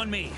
on me.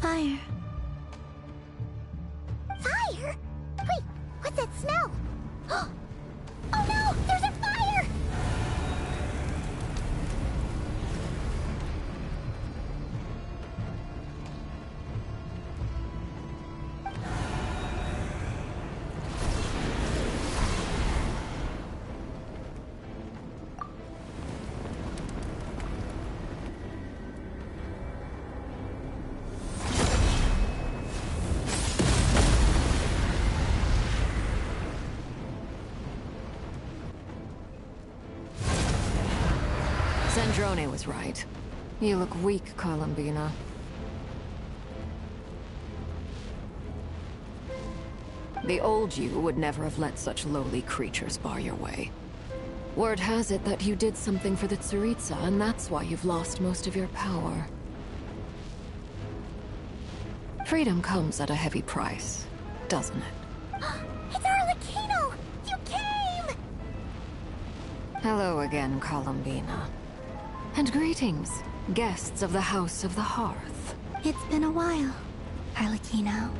Fire. Fire? Wait, what's that smell? Oh no! There's a fire! Zandrone was right. You look weak, Columbina. The old you would never have let such lowly creatures bar your way. Word has it that you did something for the Tsaritsa, and that's why you've lost most of your power. Freedom comes at a heavy price, doesn't it? It's Arlecchino! You came! Hello again, Columbina. And greetings, guests of the House of the Hearth. It's been a while, Arlecchino.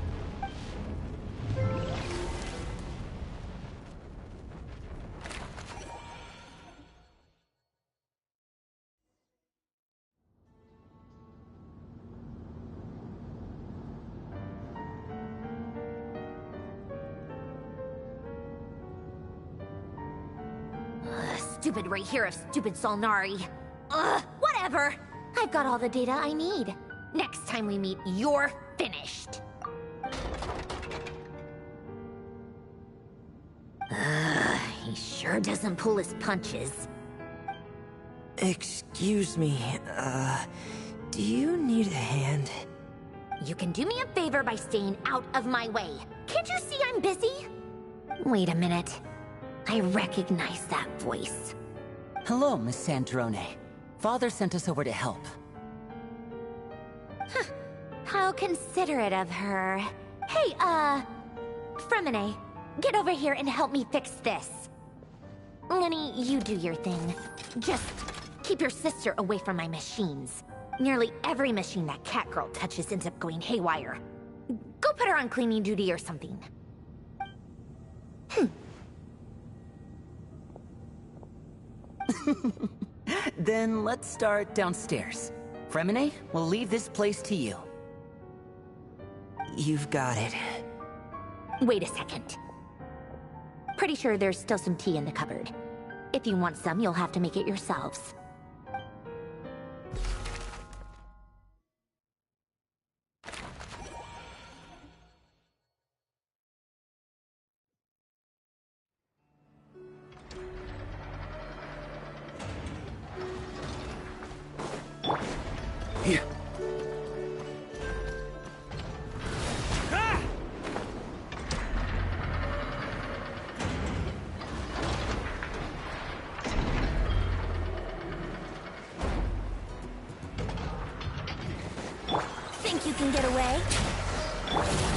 Stupid right here of stupid Solnari. Ugh, whatever. I've got all the data I need. Next time we meet, you're finished. He sure doesn't pull his punches. Excuse me, do you need a hand? You can do me a favor by staying out of my way. Can't you see I'm busy? Wait a minute. I recognize that voice. Hello, Miss Zandrone. Father sent us over to help. Huh. How considerate of her. Hey, Fremine, get over here and help me fix this. Lenny, you do your thing. Just keep your sister away from my machines. Nearly every machine that cat girl touches ends up going haywire. Go put her on cleaning duty or something. Then let's start downstairs. Fremine, we'll leave this place to you. You've got it. Wait a second. Pretty sure there's still some tea in the cupboard. If you want some, you'll have to make it yourselves. Here. Think you can get away?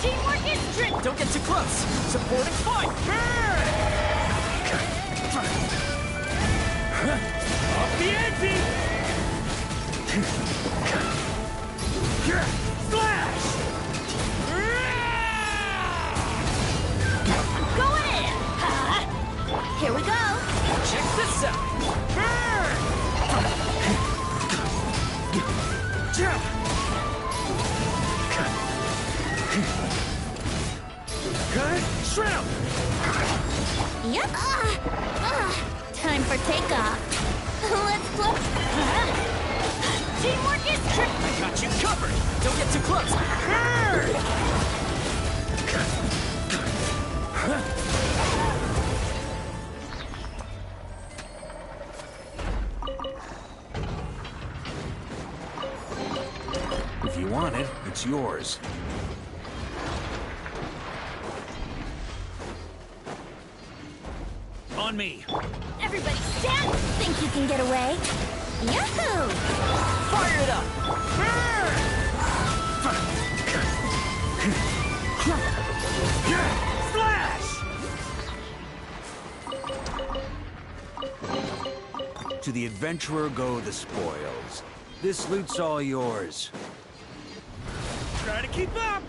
Teamwork is trick! Don't get too close! Supporting fine! Off the ante! Slash! Going in! Here we go! Check this out! Shred him! Yep! Time for takeoff. Let's go! Teamwork is trick! I got you covered! Don't get too close! If you want it, it's yours. On me! Everybody stand! Think you can get away? Yahoo! Fire it up! Slash! To the adventurer go the spoils. This loot's all yours. Try to keep up!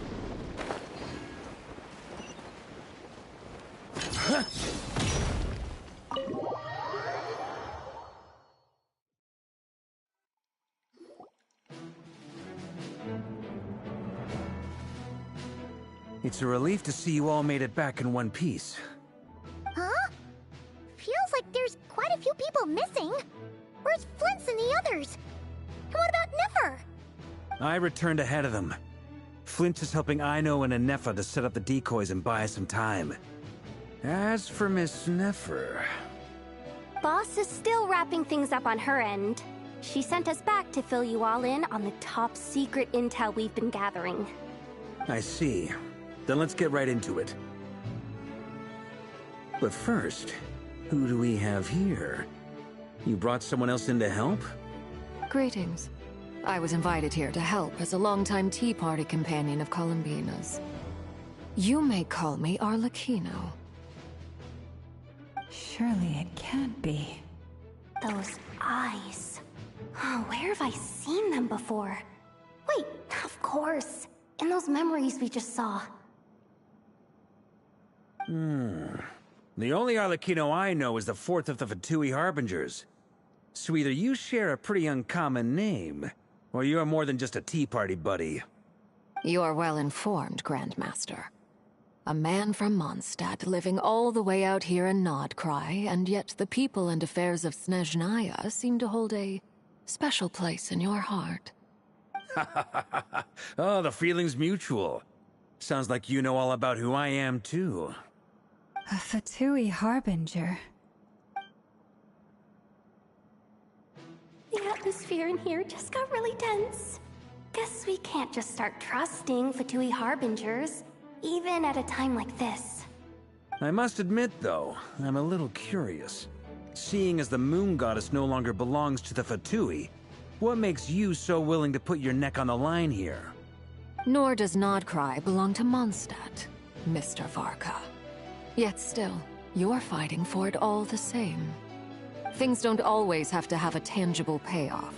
It's a relief to see you all made it back in one piece. Huh? Feels like there's quite a few people missing. Where's Flint's and the others? And what about Nefer? I returned ahead of them. Flint is helping Aino and Anefa to set up the decoys and buy us some time. As for Miss Nefer... Boss is still wrapping things up on her end. She sent us back to fill you all in on the top secret intel we've been gathering. I see. Then let's get right into it. But first, who do we have here? You brought someone else in to help? Greetings. I was invited here to help as a longtime Tea Party companion of Columbina's. You may call me Arlecchino. Surely it can't be. Those eyes. Oh, where have I seen them before? Wait, of course. In those memories we just saw. The only Arlecchino I know is the fourth of the Fatui Harbingers. So either you share a pretty uncommon name, or you're more than just a Tea Party buddy. You are well informed, Grandmaster. A man from Mondstadt living all the way out here in Nodcry, and yet the people and affairs of Snezhnaya seem to hold a special place in your heart. Oh, the feeling's mutual. Sounds like you know all about who I am, too. A Fatui Harbinger. The atmosphere in here just got really tense. Guess we can't just start trusting Fatui Harbingers, even at a time like this. I must admit, though, I'm a little curious. Seeing as the Moon Goddess no longer belongs to the Fatui, what makes you so willing to put your neck on the line here? Nor does Nodcry belong to Mondstadt, Mr. Varka. Yet still, you're fighting for it all the same. Things don't always have to have a tangible payoff.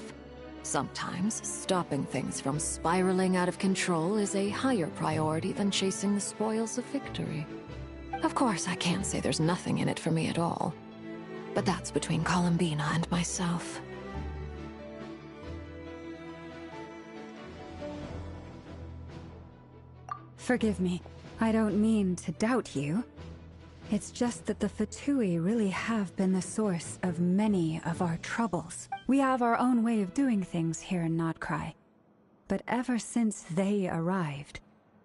Sometimes, stopping things from spiraling out of control is a higher priority than chasing the spoils of victory. Of course, I can't say there's nothing in it for me at all. But that's between Columbina and myself. Forgive me. I don't mean to doubt you. It's just that the Fatui really have been the source of many of our troubles. We have our own way of doing things here in Notcry. But ever since they arrived,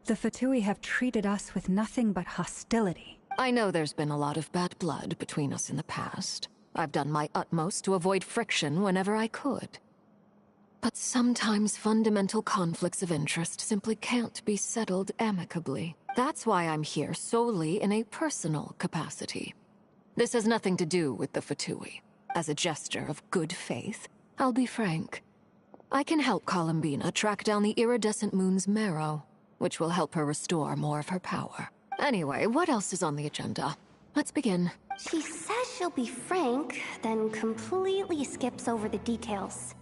the Fatui have treated us with nothing but hostility. I know there's been a lot of bad blood between us in the past. I've done my utmost to avoid friction whenever I could. But sometimes fundamental conflicts of interest simply can't be settled amicably. That's why I'm here solely in a personal capacity. This has nothing to do with the Fatui. As a gesture of good faith, I'll be frank. I can help Columbina track down the iridescent moon's marrow, which will help her restore more of her power. Anyway, what else is on the agenda? Let's begin. She says she'll be frank, then completely skips over the details.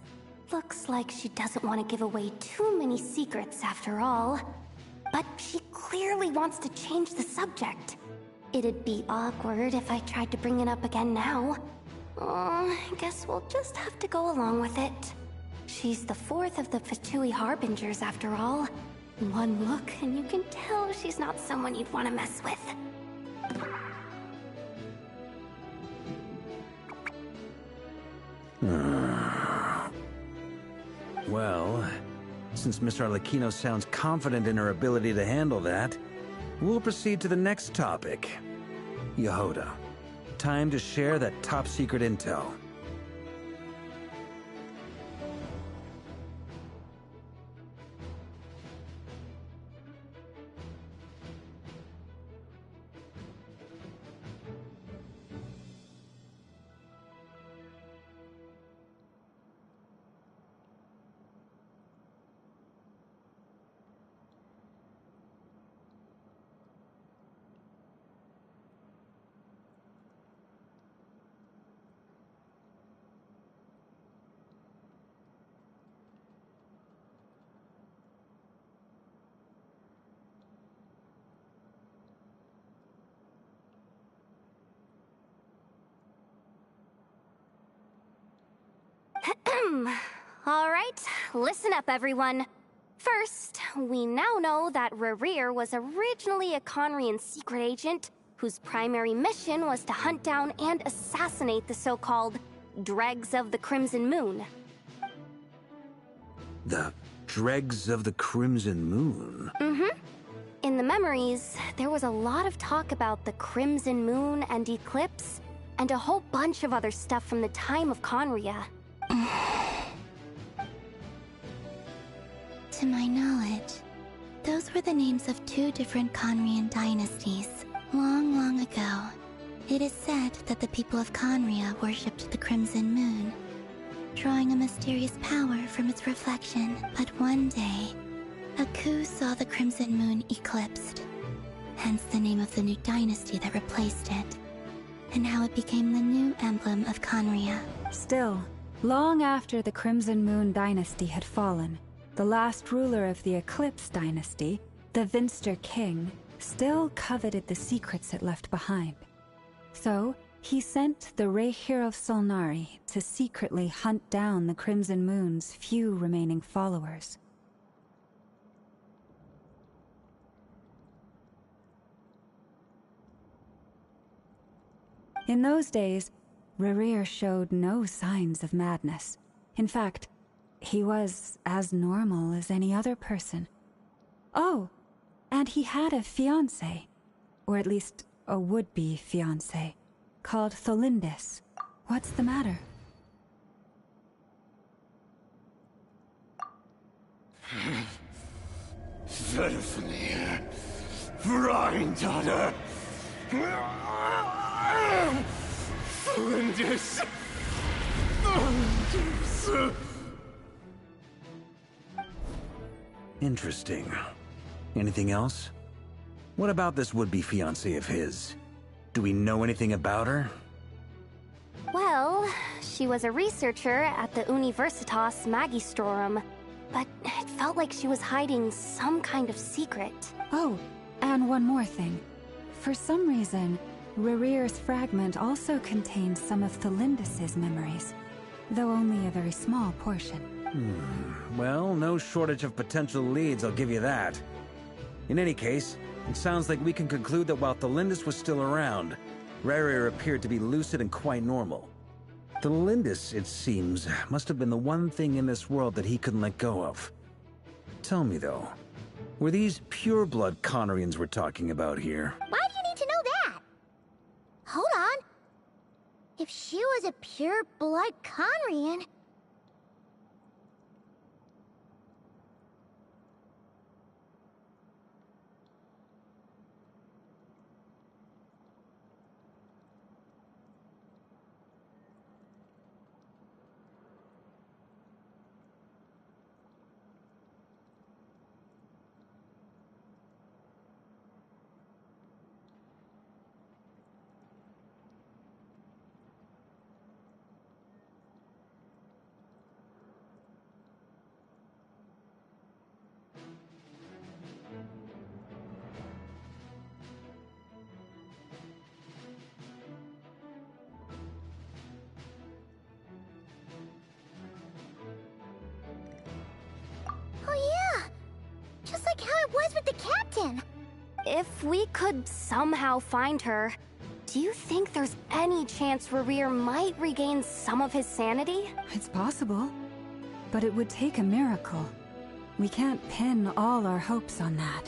Looks like she doesn't want to give away too many secrets after all. But she clearly wants to change the subject. It'd be awkward if I tried to bring it up again now. I guess we'll just have to go along with it. She's the fourth of the Fatui Harbingers after all. One look and you can tell she's not someone you'd want to mess with. Well, since Miss Arlecchino sounds confident in her ability to handle that, we'll proceed to the next topic. Yehoda, time to share that top-secret intel. Alright, listen up everyone. First, we now know that Rerir was originally a Conrian secret agent whose primary mission was to hunt down and assassinate the so-called Dregs of the Crimson Moon. The Dregs of the Crimson Moon? Mm-hmm. In the memories, there was a lot of talk about the Crimson Moon and Eclipse, and a whole bunch of other stuff from the time of Conria. To my knowledge, those were the names of two different Conrian dynasties. Long, long ago, it is said that the people of Conria worshipped the Crimson Moon, drawing a mysterious power from its reflection. But one day, Aku saw the Crimson Moon eclipsed, hence the name of the new dynasty that replaced it, and how it became the new emblem of Conria. Still, long after the Crimson Moon dynasty had fallen, the last ruler of the Eclipse dynasty, the Vinster King, still coveted the secrets it left behind. So, he sent the Rehir of Solnari to secretly hunt down the Crimson Moon's few remaining followers. In those days, Rerir showed no signs of madness. In fact, he was as normal as any other person. Oh, and he had a fiancé, or at least a would-be fiancé, called Tholindis. What's the matter? Verfnir, Freindaughter, Tholindis, Interesting. Anything else? What about this would-be fiancé of his? Do we know anything about her? Well, she was a researcher at the Universitas Magistrorum, but it felt like she was hiding some kind of secret. Oh, and one more thing. For some reason, Rerir's fragment also contained some of Tholindis' memories, though only a very small portion. Well, no shortage of potential leads, I'll give you that. In any case, it sounds like we can conclude that while Thelindis was still around, Rarir appeared to be lucid and quite normal. Thelindis, it seems, must have been the one thing in this world that he couldn't let go of. Tell me, though, were these pure-blood Conrians we're talking about here? Why do you need to know that? Hold on. If she was a pure-blood Conrian... Just like how it was with the captain. If we could somehow find her, do you think there's any chance Rarir might regain some of his sanity? It's possible, but it would take a miracle. We can't pin all our hopes on that.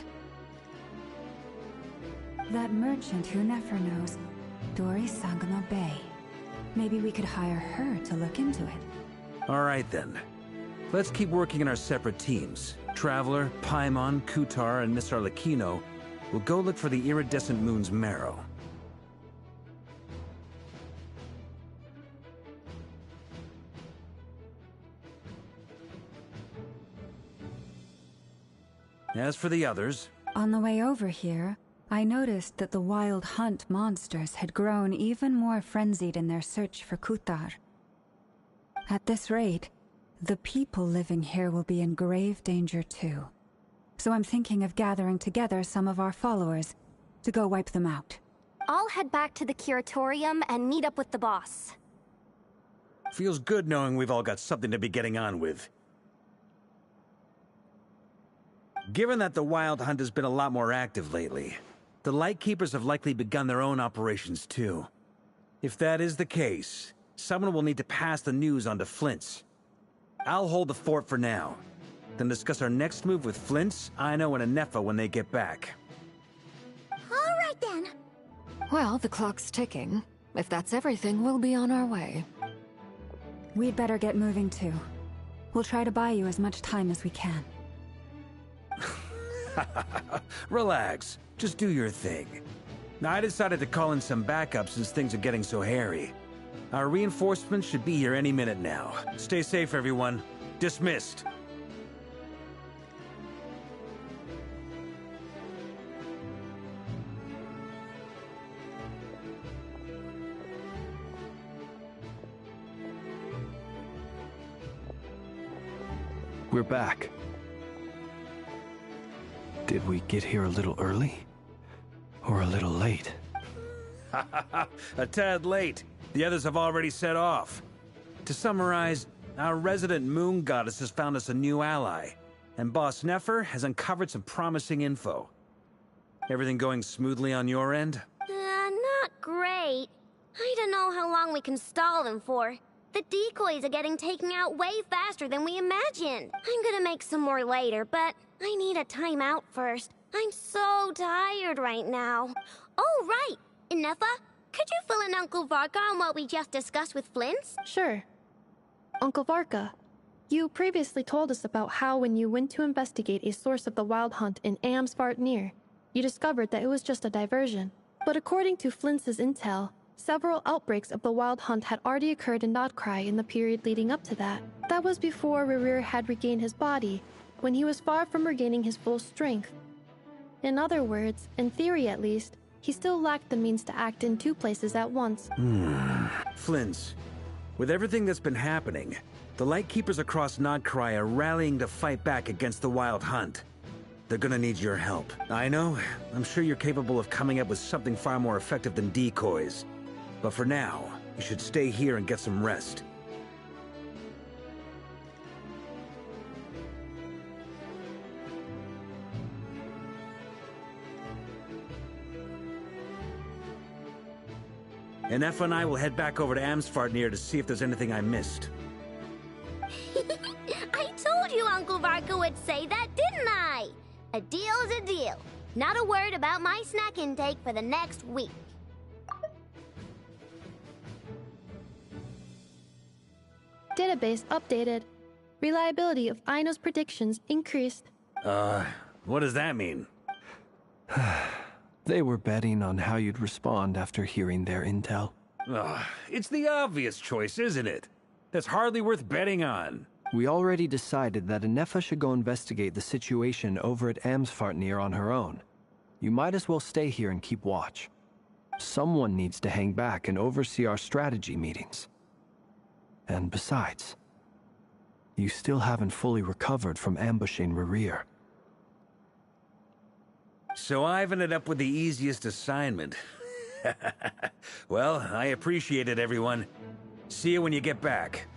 That merchant who Nefer knows, Dori Sangamo Bay. Maybe we could hire her to look into it. All right, then. Let's keep working in our separate teams. Traveler, Paimon, Kutar, and Miss Arlecchino will go look for the iridescent moon's marrow. As for the others... On the way over here, I noticed that the wild hunt monsters had grown even more frenzied in their search for Kutar. At this rate, the people living here will be in grave danger too. So I'm thinking of gathering together some of our followers to go wipe them out. I'll head back to the curatorium and meet up with the boss. Feels good knowing we've all got something to be getting on with. Given that the Wild Hunt has been a lot more active lately, the Lightkeepers have likely begun their own operations too. If that is the case, someone will need to pass the news on to Flint's. I'll hold the fort for now, then discuss our next move with Flint's, Aino, and Anefa when they get back. All right then. Well, the clock's ticking. If that's everything, we'll be on our way. We'd better get moving too. We'll try to buy you as much time as we can. Relax. Just do your thing. Now, I decided to call in some backup since things are getting so hairy. Our reinforcements should be here any minute now. Stay safe, everyone. Dismissed. We're back. Did we get here a little early? Or a little late? A tad late. The others have already set off. To summarize, our resident moon goddess has found us a new ally, and Boss Nefer has uncovered some promising info. Everything going smoothly on your end? Not great. I don't know how long we can stall them for. The decoys are getting taken out way faster than we imagined. I'm gonna make some more later, but I need a timeout first. I'm so tired right now. Oh, right! Inefa, could you fill in Uncle Varka on what we just discussed with Flint's? Sure. Uncle Varka, you previously told us about how when you went to investigate a source of the Wild Hunt in Amsvartnir, you discovered that it was just a diversion. But according to Flint's intel, several outbreaks of the Wild Hunt had already occurred in Nodcry in the period leading up to that. That was before Rarir had regained his body, when he was far from regaining his full strength. In other words, in theory at least, he still lacked the means to act in two places at once. Flint's, with everything that's been happening, the Lightkeepers across Nodcry are rallying to fight back against the Wild Hunt. They're gonna need your help. I know, I'm sure you're capable of coming up with something far more effective than decoys. But for now, you should stay here and get some rest. and Effa and I will head back over to Amsfartnir to see if there's anything I missed. I told you Uncle Varka would say that, didn't I? A deal's a deal. Not a word about my snack intake for the next week. Database updated. Reliability of Aino's predictions increased. What does that mean? They were betting on how you'd respond after hearing their intel. It's the obvious choice, isn't it? That's hardly worth betting on. We already decided that Anefa should go investigate the situation over at Amsfartnir on her own. You might as well stay here and keep watch. Someone needs to hang back and oversee our strategy meetings. And besides, you still haven't fully recovered from ambushing Rerir. So I've ended up with the easiest assignment. Well, I appreciate it, everyone. See you when you get back.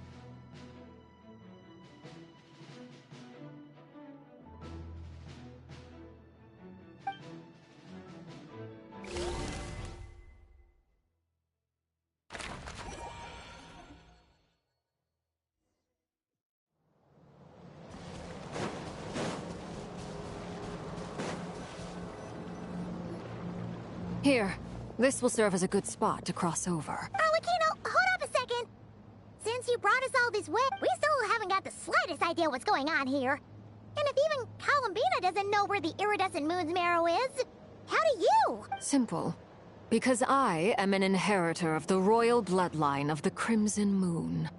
Here, this will serve as a good spot to cross over. Arlecchino, hold up a second. Since you brought us all this way, we still haven't got the slightest idea what's going on here. And if even Columbina doesn't know where the iridescent moon's marrow is, how do you? Simple. Because I am an inheritor of the royal bloodline of the Crimson Moon.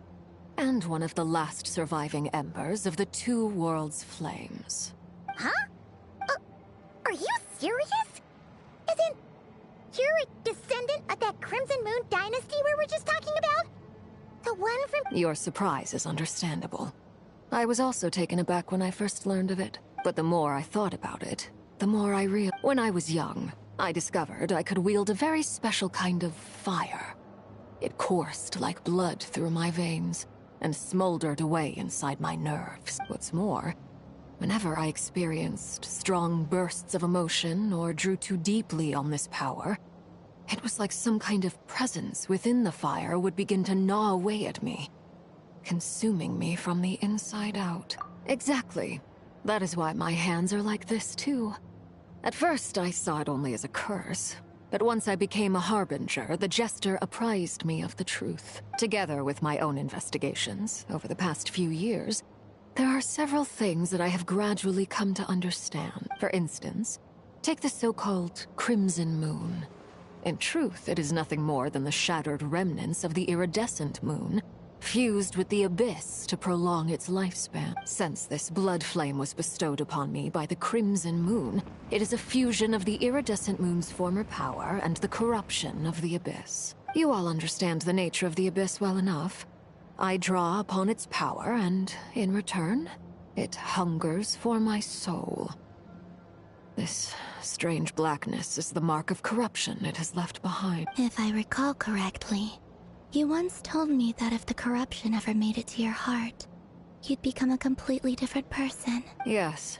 And one of the last surviving embers of the Two Worlds' flames. Huh? Are you serious? Isn't... You're a descendant of that Crimson Moon dynasty we were just talking about? The one from... Your surprise is understandable. I was also taken aback when I first learned of it. But the more I thought about it, the more I realized... When I was young, I discovered I could wield a very special kind of fire. It coursed like blood through my veins, and smoldered away inside my nerves. What's more, whenever I experienced strong bursts of emotion or drew too deeply on this power, it was like some kind of presence within the fire would begin to gnaw away at me, consuming me from the inside out. Exactly. That is why my hands are like this, too. At first, I saw it only as a curse, but once I became a harbinger, the jester apprised me of the truth. Together with my own investigations over the past few years, there are several things that I have gradually come to understand. For instance, take the so-called Crimson Moon. In truth, it is nothing more than the shattered remnants of the iridescent moon, fused with the abyss to prolong its lifespan. Since this blood flame was bestowed upon me by the Crimson Moon, it is a fusion of the iridescent moon's former power and the corruption of the abyss. You all understand the nature of the abyss well enough. I draw upon its power, and in return, it hungers for my soul. This strange blackness is the mark of corruption it has left behind. If I recall correctly, you once told me that if the corruption ever made it to your heart, you'd become a completely different person. Yes,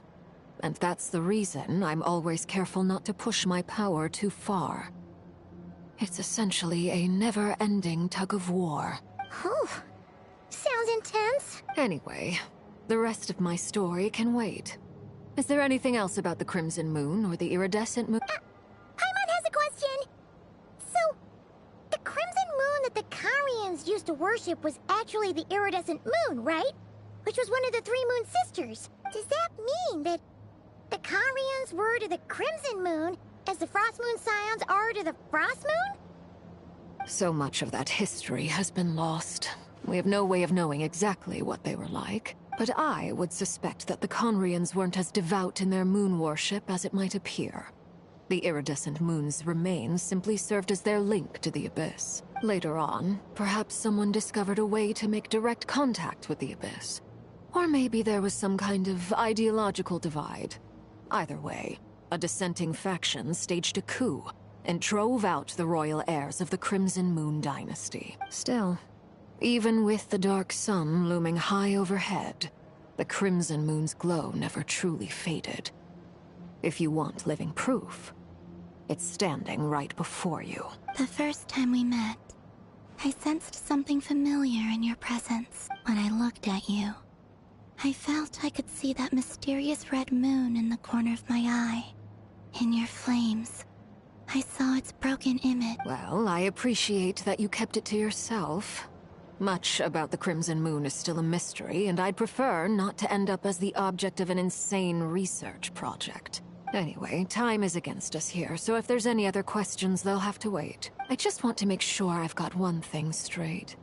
and that's the reason I'm always careful not to push my power too far. It's essentially a never-ending tug-of-war. Whew. Sounds intense. Anyway, the rest of my story can wait. Is there anything else about the Crimson Moon or the iridescent moon? Paimon has a question. So, the Crimson Moon that the Carians used to worship was actually the iridescent moon, right? Which was one of the three moon sisters. Does that mean that the Carians were to the Crimson Moon as the Frost Moon Scions are to the Frost Moon? So much of that history has been lost. We have no way of knowing exactly what they were like. But I would suspect that the Conrians weren't as devout in their moon worship as it might appear. The iridescent moon's remains simply served as their link to the Abyss. Later on, perhaps someone discovered a way to make direct contact with the Abyss. Or maybe there was some kind of ideological divide. Either way, a dissenting faction staged a coup and drove out the royal heirs of the Crimson Moon dynasty. Still, even with the dark sun looming high overhead, the Crimson Moon's glow never truly faded. If you want living proof, It's standing right before you. The first time we met, I sensed something familiar in your presence. When I looked at you, I felt I could see that mysterious red moon in the corner of my eye. In your flames, I saw its broken image. Well, I appreciate that you kept it to yourself. Much about the Crimson Moon is still a mystery, and I'd prefer not to end up as the object of an insane research project. Anyway, time is against us here, so if there's any other questions, they'll have to wait. I just want to make sure I've got one thing straight.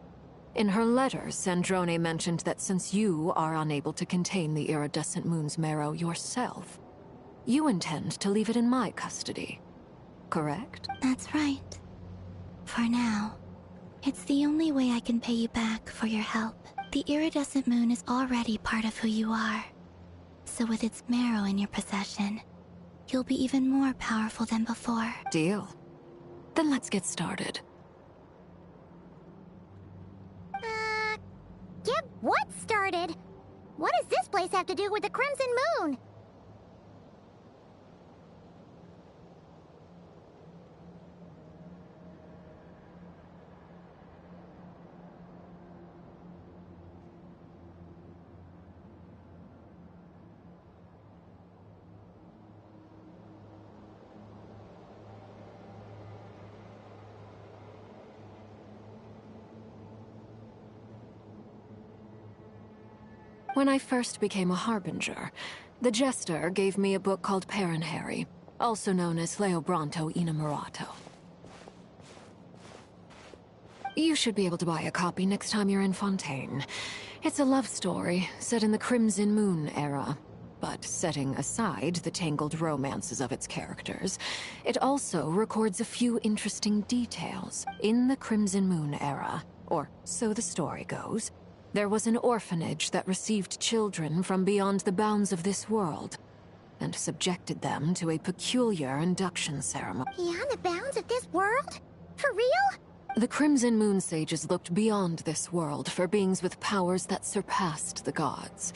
In her letter, Sandrone mentioned that since you are unable to contain the iridescent moon's marrow yourself, you intend to leave it in my custody. Correct? That's right. For now. It's the only way I can pay you back for your help. The iridescent moon is already part of who you are. So with its marrow in your possession, you'll be even more powerful than before. Deal. Then let's get started. Get what started? What does this place have to do with the Crimson Moon? When I first became a Harbinger, the Jester gave me a book called Harry, also known as Leobranto Innamorato. You should be able to buy a copy next time you're in Fontaine. It's a love story set in the Crimson Moon era. But setting aside the tangled romances of its characters, it also records a few interesting details. In the Crimson Moon era, or so the story goes, there was an orphanage that received children from beyond the bounds of this world, and subjected them to a peculiar induction ceremony. Beyond the bounds of this world? For real? The Crimson Moon sages looked beyond this world for beings with powers that surpassed the gods.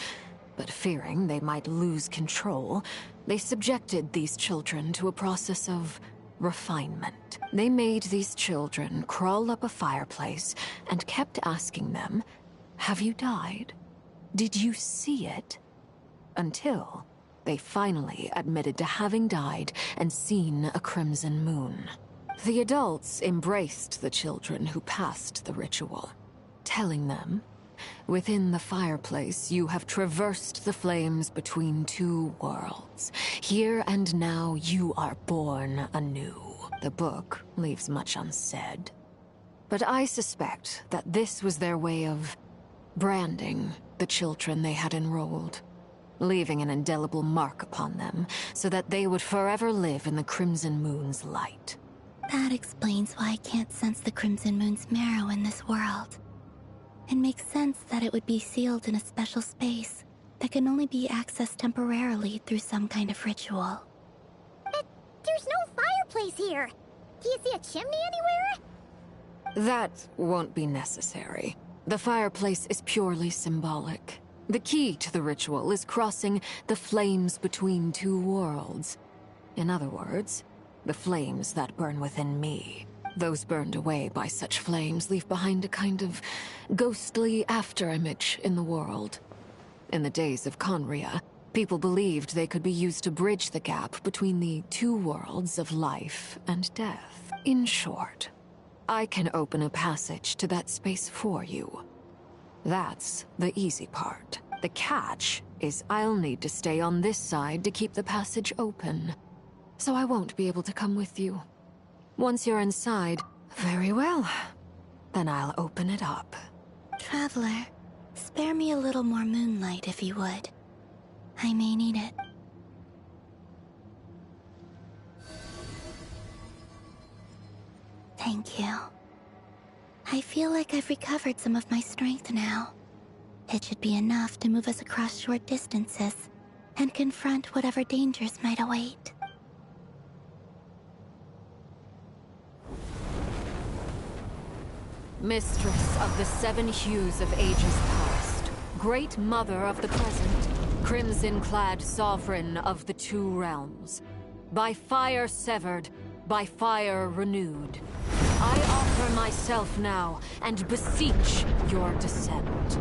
But fearing they might lose control, they subjected these children to a process of refinement. They made these children crawl up a fireplace and kept asking them, "Have you died? Did you see it?" Until they finally admitted to having died and seen a crimson moon. The adults embraced the children who passed the ritual, telling them, "Within the fireplace, you have traversed the flames between two worlds. Here and now, you are born anew." The book leaves much unsaid, but I suspect that this was their way of branding the children they had enrolled, leaving an indelible mark upon them so that they would forever live in the Crimson Moon's light. That explains why I can't sense the Crimson Moon's marrow in this world. It makes sense that it would be sealed in a special space that can only be accessed temporarily through some kind of ritual. But there's no fireplace here. Do you see a chimney anywhere? That won't be necessary. The fireplace is purely symbolic. The key to the ritual is crossing the flames between two worlds. In other words, the flames that burn within me. Those burned away by such flames leave behind a kind of ghostly afterimage in the world. In the days of Conria, people believed they could be used to bridge the gap between the two worlds of life and death. In short, I can open a passage to that space for you. That's the easy part. The catch is I'll need to stay on this side to keep the passage open, so I won't be able to come with you. Once you're inside, very well. Then I'll open it up. Traveler, spare me a little more moonlight if you would. I may need it. Thank you. I feel like I've recovered some of my strength now. It should be enough to move us across short distances and confront whatever dangers might await. Mistress of the seven hues of ages past, great mother of the present, crimson-clad sovereign of the two realms, by fire severed, by fire renewed. I offer myself now, and beseech your descent.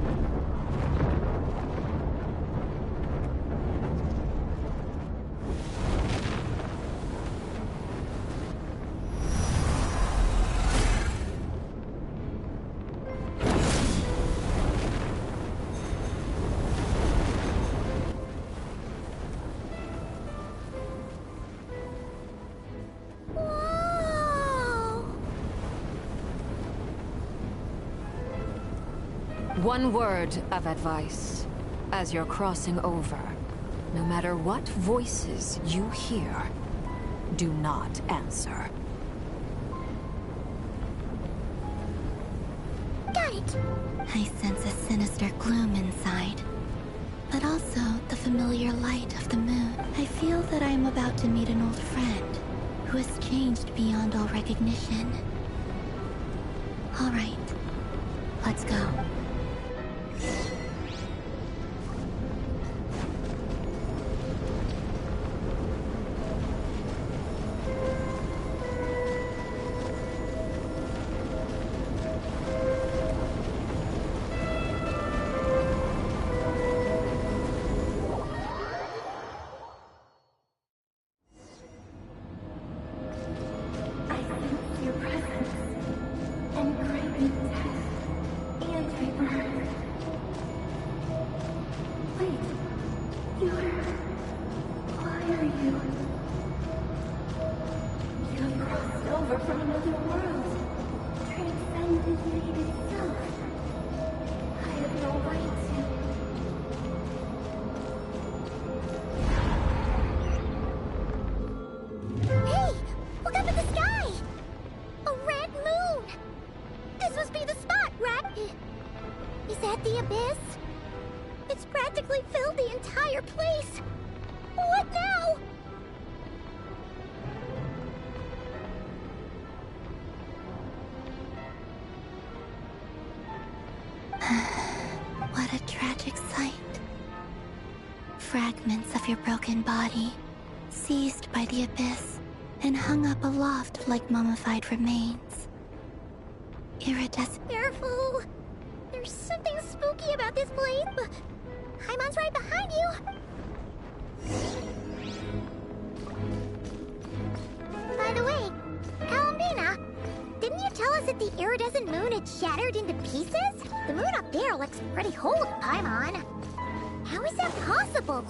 One word of advice. As you're crossing over, no matter what voices you hear, do not answer. Got it! I sense a sinister gloom inside, but also the familiar light of the moon. I feel that I am about to meet an old friend who has changed beyond all recognition. All right, let's go. What a tragic sight. Fragments of your broken body, seized by the abyss, and hung up aloft like mummified remains. Iridescent. Careful! There's something spooky about this place, but Paimon's right behind you! By the way, Alambina, didn't you tell us that the iridescent moon had shattered into pieces? The moon up there looks pretty whole, Paimon. How is that possible?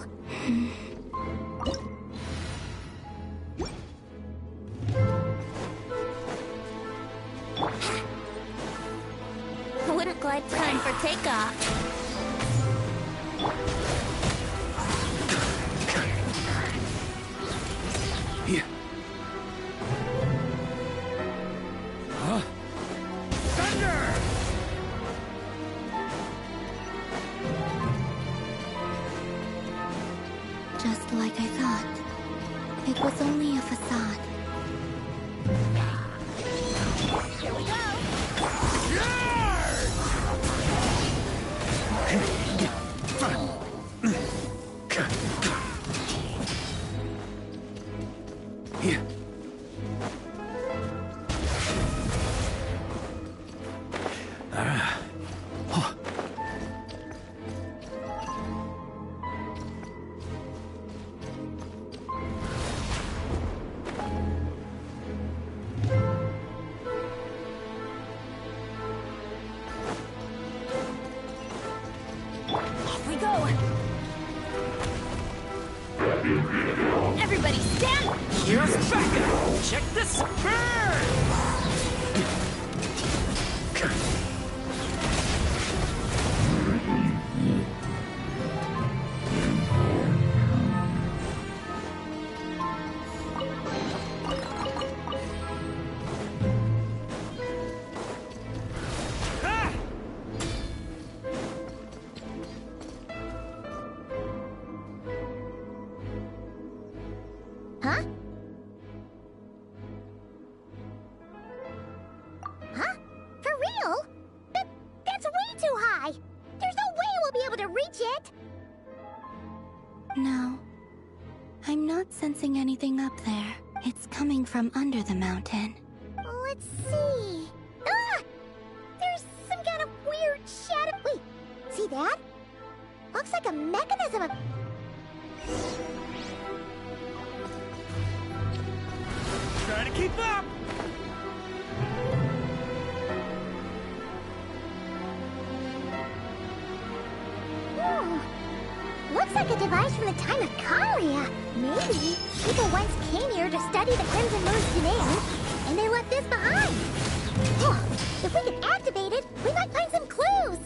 Wouldn't like time for takeoff. Yeah. Huh? Thunder! Just like I thought. It was only a facade. Here we go! Here. Off we go! Everybody stand! Here's Becca! Check this burn! Huh? Huh? For real? That's way too high! There's no way we'll be able to reach it! No. I'm not sensing anything up there. It's coming from under the mountain. Let's see. Ah! There's some kind of weird shadow. Wait, see that? Looks like a mechanism of... Try to keep up! Looks like a device from the time of Karia. Maybe people once came here to study the Crimson Moon's domain, and they left this behind. Huh. If we can activate it, we might find some clues.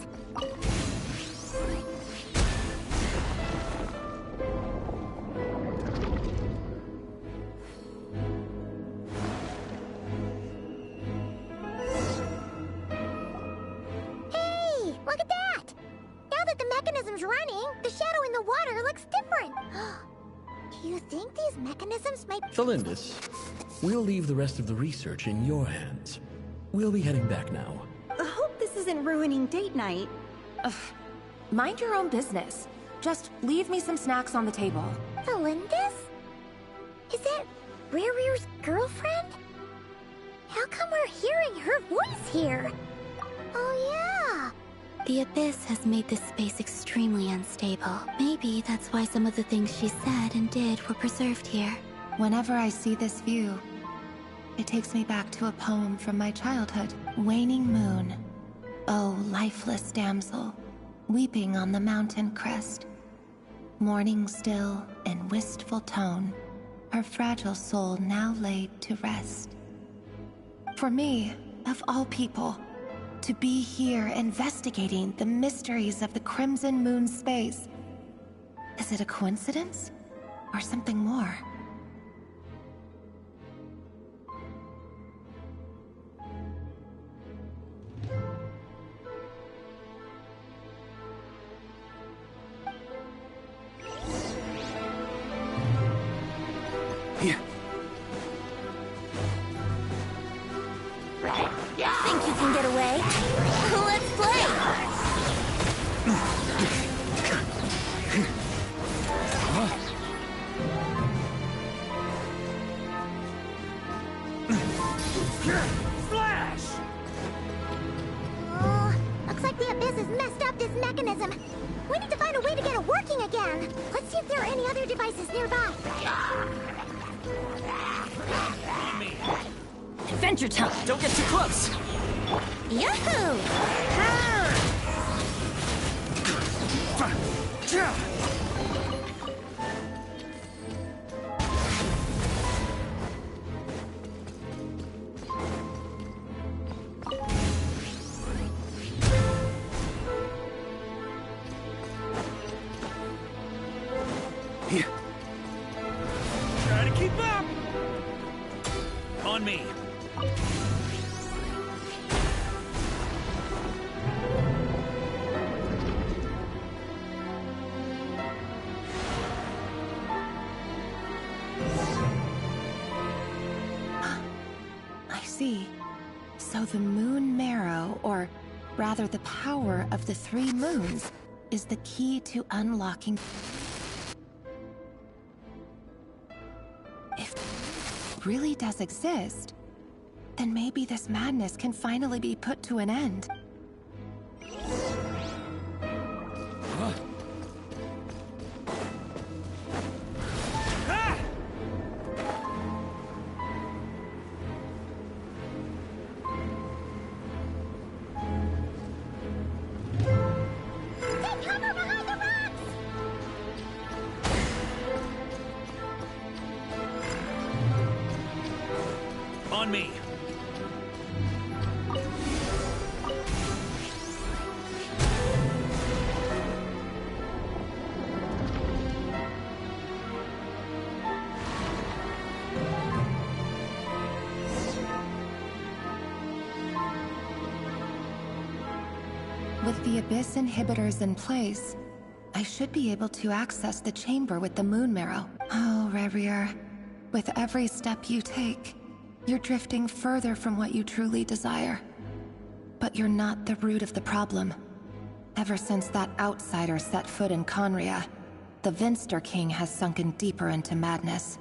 Hey, look at that! Now that the mechanism's running, the shadow in the water looks different. Do you think these mechanisms might... Felindis, we'll leave the rest of the research in your hands. We'll be heading back now. I hope this isn't ruining date night. Ugh. Mind your own business. Just leave me some snacks on the table. Felindis? Is that Rere's girlfriend? How come we're hearing her voice here? Oh yeah! The Abyss has made this space extremely unstable. Maybe that's why some of the things she said and did were preserved here. Whenever I see this view, it takes me back to a poem from my childhood. Waning moon, oh lifeless damsel, weeping on the mountain crest. Mourning still in wistful tone, her fragile soul now laid to rest. For me, of all people, to be here investigating the mysteries of the Crimson Moon space. Is it a coincidence? Or something more? Yeah. Think you can get away? Let's play! Flash! Looks like the Abyss has messed up this mechanism. We need to find a way to get it working again. Let's see if there are any other devices nearby. Adventure time! Don't get too close! Yahoo! Try to keep up! On me! I see. So the moon marrow, or rather the power of the three moons, is the key to unlocking... If it really does exist, then maybe this madness can finally be put to an end. On me! With the Abyss inhibitors in place, I should be able to access the chamber with the moon marrow. Oh, Rerir, with every step you take, you're drifting further from what you truly desire. But you're not the root of the problem. Ever since that outsider set foot in Conria, the Vinster King has sunken deeper into madness.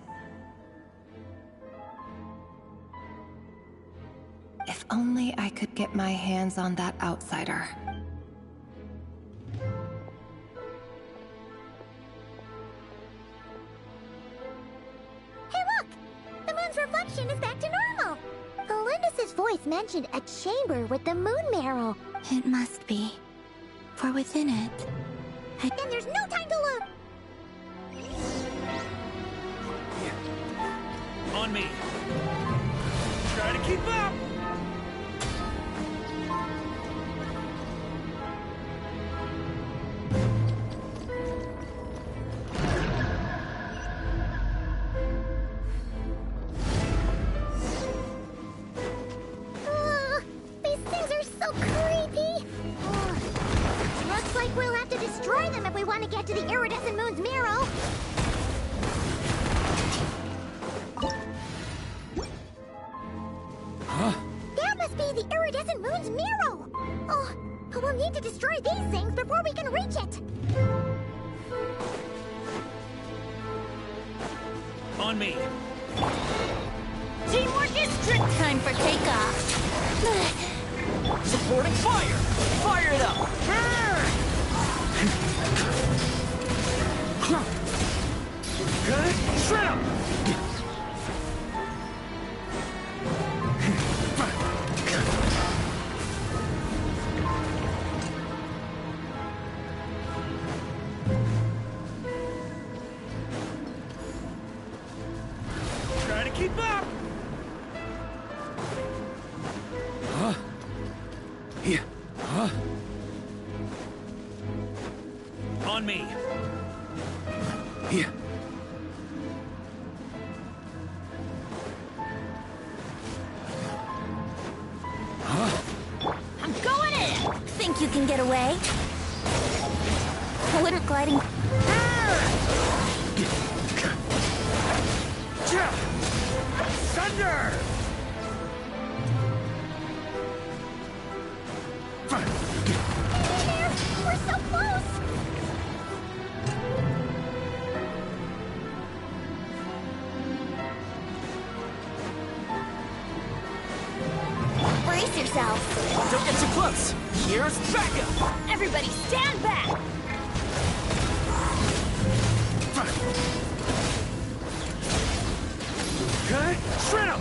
If only I could get my hands on that outsider. Hey look! The moon's reflection is back to normal! Elendis' voice mentioned a chamber with the moon marrow. It must be. For within it... Then there's no time to lose! On me. Try to keep up! These things are so creepy! Looks like we'll have to destroy them if we want to get to the iridescent moon's marrow. That must be the iridescent moon's marrow! Oh, we'll need to destroy these things before we can reach it! On me. Teamwork is strict. Time for takeoff. Supporting fire! Fire it up! Good. Shred 'em! Try to keep up! Yeah. On me. Yeah. I'm going in! Think you can get away? Water gliding. Thunder! We're so close! Brace yourself. Don't get too close. Here's backup. Everybody stand back! Good. Shred 'em!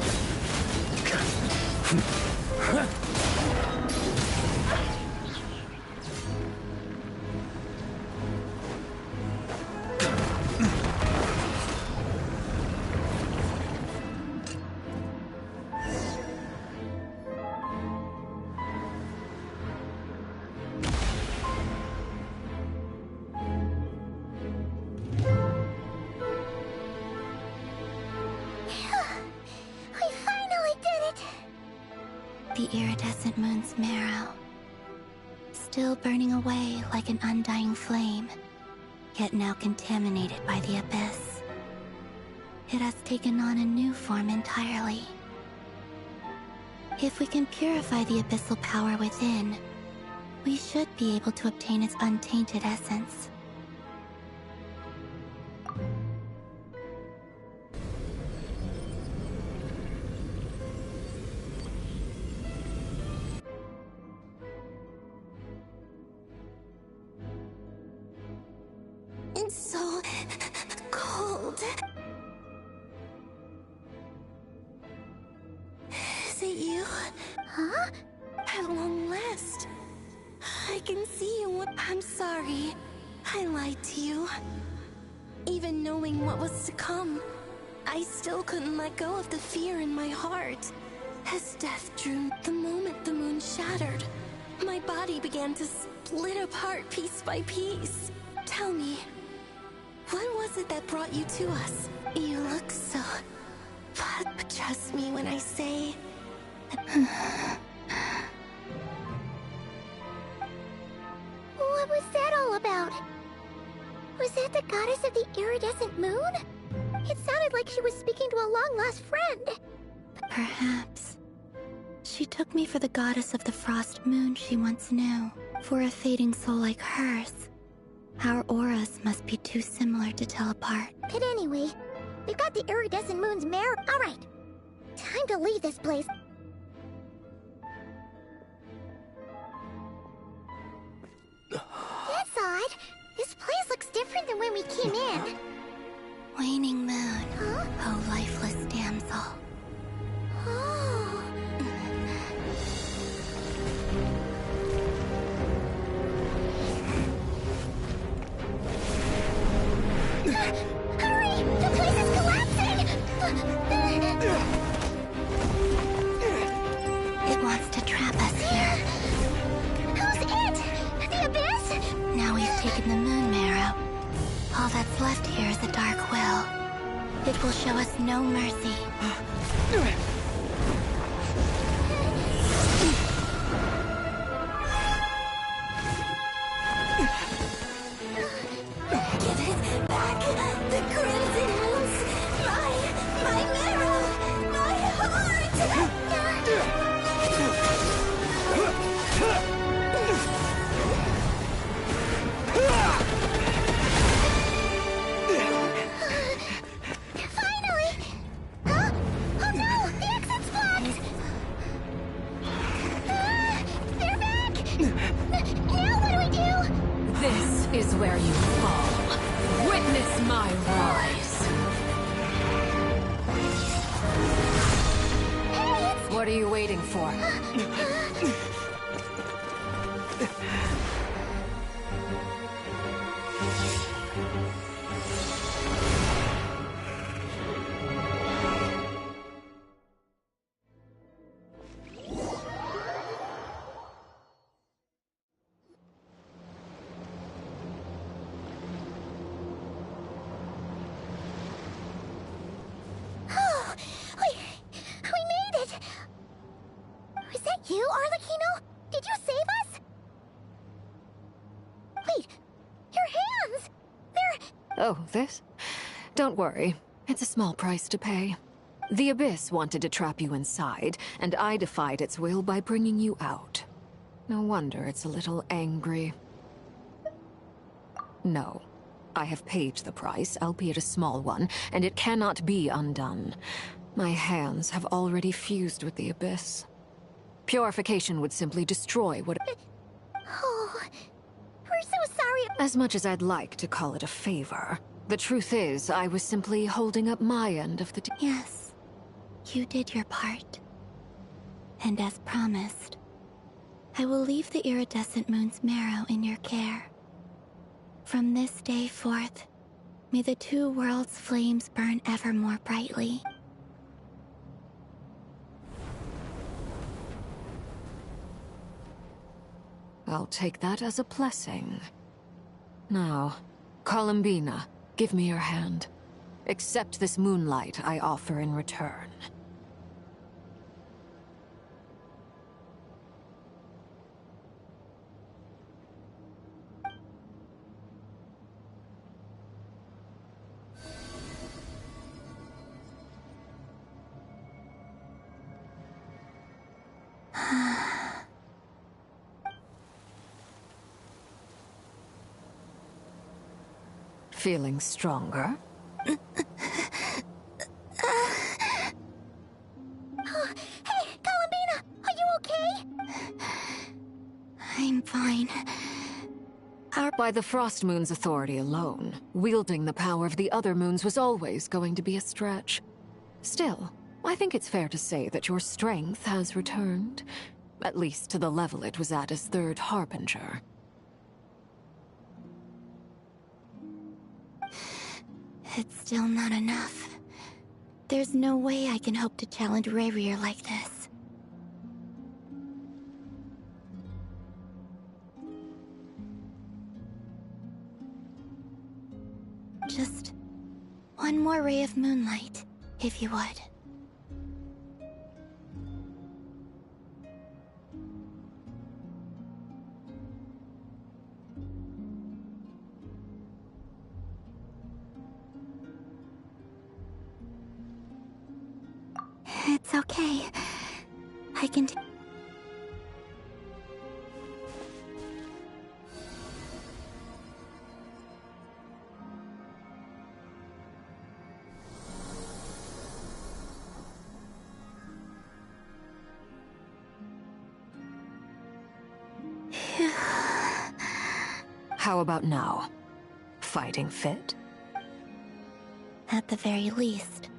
We finally did it! The iridescent moon's marrow. Still burning away like an undying flame, yet now contaminated by the abyss. It has taken on a new form entirely. If we can purify the abyssal power within, we should be able to obtain its untainted essence. It's so cold. Is it you? Huh? At long last. I can see you. I'm sorry. I lied to you. Even knowing what was to come, I still couldn't let go of the fear in my heart. As death drew, the moment the moon shattered, my body began to split apart piece by piece. Tell me, what was it that brought you to us? You look so... But trust me when I say... What was that all about? Was that the goddess of the iridescent moon? It sounded like she was speaking to a long-lost friend. Perhaps. She took me for the goddess of the frost moon she once knew. For a fading soul like hers, our auras must be too similar to tell apart. But anyway, we've got the iridescent moon's marrow. Alright, time to leave this place. different than when we came in. Waning moon, Huh? oh lifeless damsel. Oh. Hurry! The place is collapsing! It wants to trap us here. Who's it? The Abyss? Now we've taken the moon marrow. All that's left here is a dark will. It will show us no mercy. Give it back! The Crimson Moons! My marrow! My heart! Finally! Huh? Oh no! The exit's blocked! They're back! Now what do we do? This is where you fall. Witness my rise. What are you waiting for? Oh, we made it! Was that you, Arlecchino? Did you save us? Wait, your hands! They're... Oh, this? Don't worry. It's a small price to pay. The Abyss wanted to trap you inside, and I defied its will by bringing you out. No wonder it's a little angry. No. I have paid the price, albeit a small one, and it cannot be undone. My hands have already fused with the Abyss. Purification would simply destroy what... Oh, we're so sorry. As much as I'd like to call it a favor, the truth is, I was simply holding up my end of the deal. Yes, you did your part. And as promised, I will leave the iridescent moon's marrow in your care. From this day forth, may the two worlds' flames burn ever more brightly. I'll take that as a blessing. Now, Columbina, give me your hand. Accept this moonlight I offer in return. Feeling stronger? Oh, hey, Columbina, are you okay? I'm fine. By the Frost Moon's authority alone, wielding the power of the other moons was always going to be a stretch. Still, I think it's fair to say that your strength has returned, at least to the level it was at as Third Harbinger. It's still not enough. There's no way I can hope to challenge Rayrir like this. Just one more ray of moonlight, if you would. It's okay. I can How about now? Fighting fit? At the very least,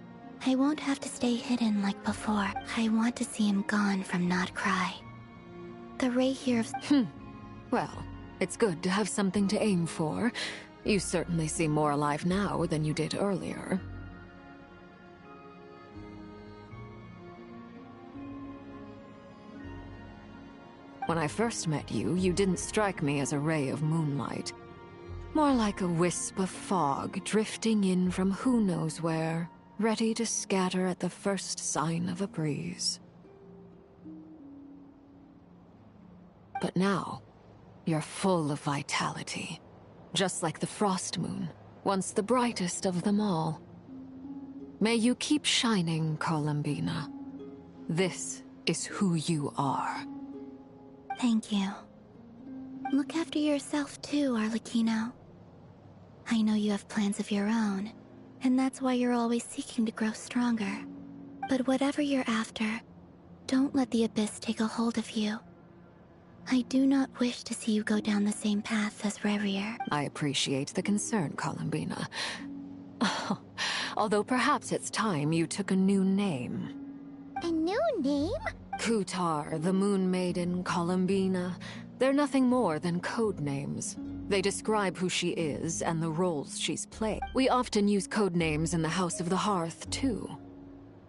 I won't have to stay hidden like before. I want to see him gone from Not Cry. The ray here of... Well, it's good to have something to aim for. You certainly seem more alive now than you did earlier. When I first met you, you didn't strike me as a ray of moonlight. More like a wisp of fog drifting in from who knows where, ready to scatter at the first sign of a breeze. But now, you're full of vitality. Just like the frost moon, once the brightest of them all. May you keep shining, Columbina. This is who you are. Thank you. Look after yourself too, Arlecchino. I know you have plans of your own, and that's why you're always seeking to grow stronger. But whatever you're after, don't let the Abyss take a hold of you. I do not wish to see you go down the same path as Revier. I appreciate the concern, Columbina. Although perhaps it's time you took a new name. A new name? Kutar, the Moon Maiden, Columbina. They're nothing more than code names. They describe who she is and the roles she's played. We often use code names in the House of the Hearth, too.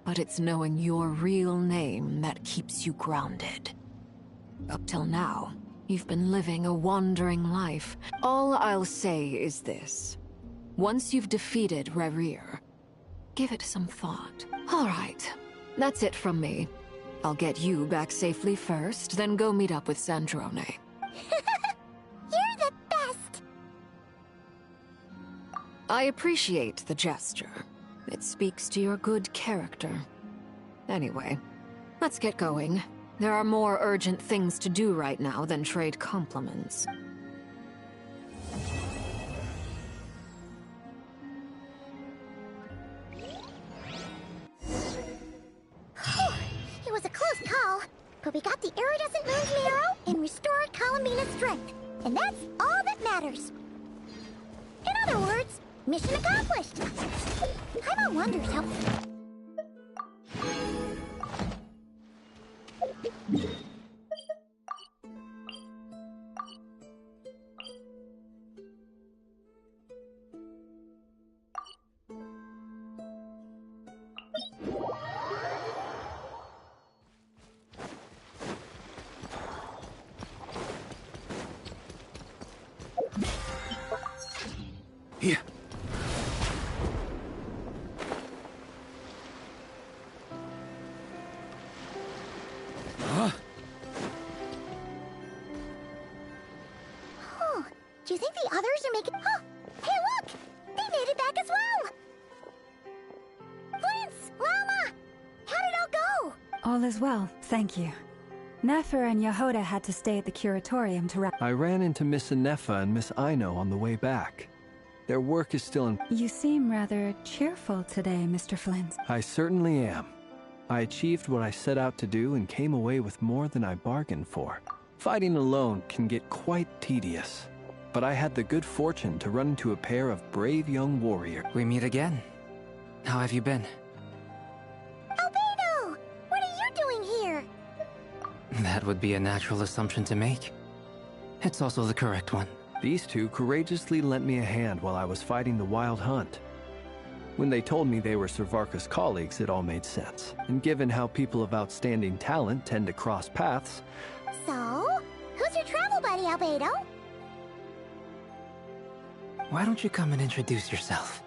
But it's knowing your real name that keeps you grounded. Up till now, you've been living a wandering life. All I'll say is this. Once you've defeated Revier, give it some thought. All right, that's it from me. I'll get you back safely first, then go meet up with Sandrone. You're the best! I appreciate the gesture. It speaks to your good character. Anyway, let's get going. There are more urgent things to do right now than trade compliments. It was a close call, but we got the iridescent moon's marrow and restored Columbina's strength. And that's all that matters. In other words, mission accomplished. Paimon wonders how... Here. Do you think the others are making... Oh, hey, look! They made it back as well! Flintz! Llama! How did it all go? All is well, thank you. Nefer and Yehoda had to stay at the curatorium to wrap. I ran into Miss Anefa and Miss Aino on the way back. Their work is still in... You seem rather cheerful today, Mr. Flint. I certainly am. I achieved what I set out to do and came away with more than I bargained for. Fighting alone can get quite tedious, but I had the good fortune to run into a pair of brave young warriors. We meet again. How have you been? Albedo! What are you doing here? That would be a natural assumption to make. It's also the correct one. These two courageously lent me a hand while I was fighting the Wild Hunt. When they told me they were Servarka's colleagues, it all made sense. And given how people of outstanding talent tend to cross paths... So, who's your travel buddy, Albedo? Why don't you come and introduce yourself?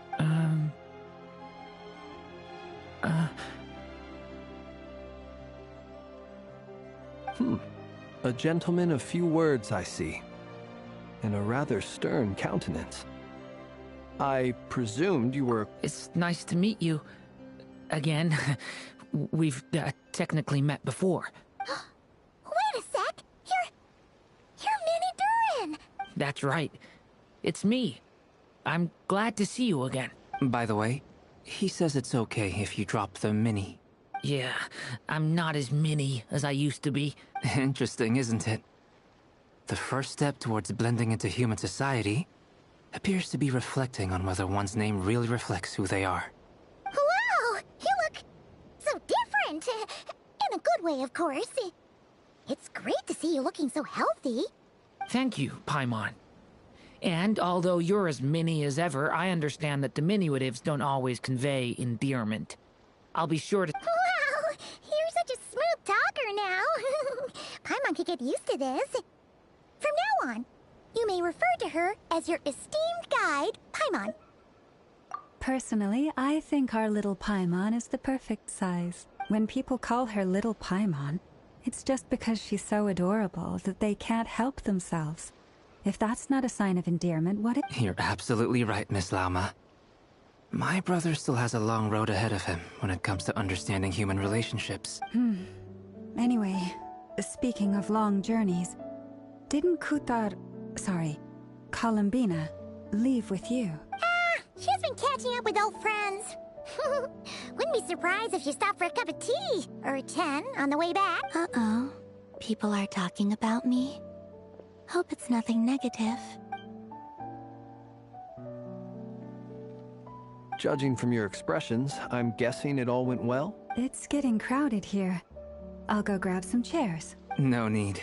A gentleman of few words, I see. And a rather stern countenance. I presumed you were... It's nice to meet you. Again. We've technically met before. Wait a sec! You're Minnie Durin! That's right. It's me. I'm glad to see you again. By the way, he says it's okay if you drop the mini. Yeah, I'm not as mini as I used to be. Interesting, isn't it? The first step towards blending into human society appears to be reflecting on whether one's name really reflects who they are. Wow! You look so different. In a good way, of course. It's great to see you looking so healthy. Thank you, Paimon. And although you're as mini as ever, I understand that diminutives don't always convey endearment. I'll be sure to... Wow! You're such a smooth talker now. Paimon could get used to this. From now on, you may refer to her as your esteemed guide, Paimon. Personally, I think our little Paimon is the perfect size. When people call her Little Paimon, it's just because she's so adorable that they can't help themselves. If that's not a sign of endearment, what is... You're absolutely right, Miss Lauma. My brother still has a long road ahead of him when it comes to understanding human relationships. Anyway, speaking of long journeys, didn't Columbina, leave with you? She's been catching up with old friends. Wouldn't be surprised if she stopped for a cup of tea, or 10 on the way back. Uh-oh. People are talking about me. Hope it's nothing negative. Judging from your expressions, I'm guessing it all went well? It's getting crowded here. I'll go grab some chairs. No need.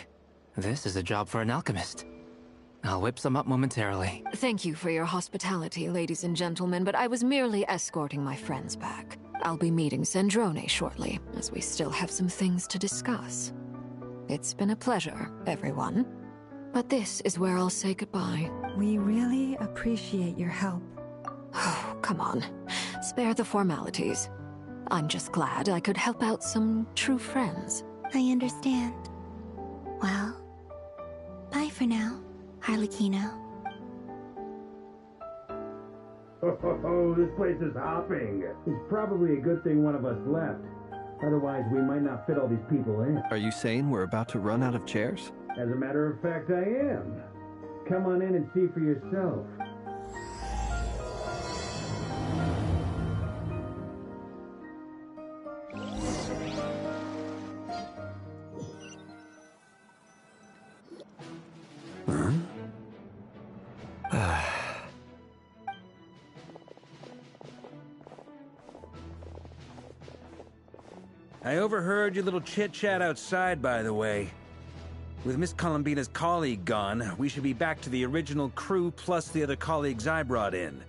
This is a job for an alchemist. I'll whip some up momentarily. Thank you for your hospitality, ladies and gentlemen, but I was merely escorting my friends back. I'll be meeting Sandrone shortly, as we still have some things to discuss. It's been a pleasure, everyone. But this is where I'll say goodbye. We really appreciate your help. Oh, come on. Spare the formalities. I'm just glad I could help out some true friends. I understand. Well, bye for now, Harlequino. Oh, this place is hopping. It's probably a good thing one of us left. Otherwise, we might not fit all these people in. Are you saying we're about to run out of chairs? As a matter of fact, I am. Come on in and see for yourself. I overheard your little chit-chat outside, by the way. With Miss Columbina's colleague gone, we should be back to the original crew plus the other colleagues I brought in.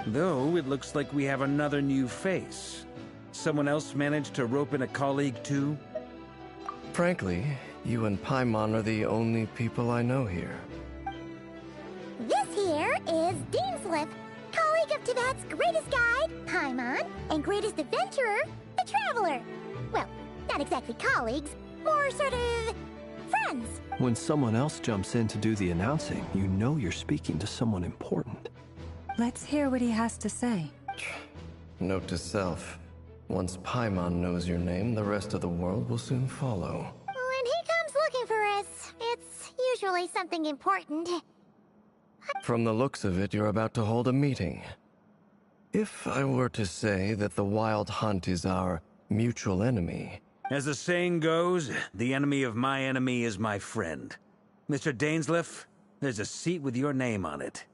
Though, it looks like we have another new face. Someone else managed to rope in a colleague too? Frankly, you and Paimon are the only people I know here. This here is Deansliff, colleague of Tibet's greatest guide, Paimon, and greatest adventurer, the Traveler. Well, not exactly colleagues, more sort of friends. When someone else jumps in to do the announcing, you know you're speaking to someone important. Let's hear what he has to say. Note to self. Once Paimon knows your name, the rest of the world will soon follow. When he comes looking for us, it's usually something important. From the looks of it, you're about to hold a meeting. If I were to say that the Wild Hunt is our mutual enemy... As the saying goes, the enemy of my enemy is my friend. Mr. Dainsliff, there's a seat with your name on it.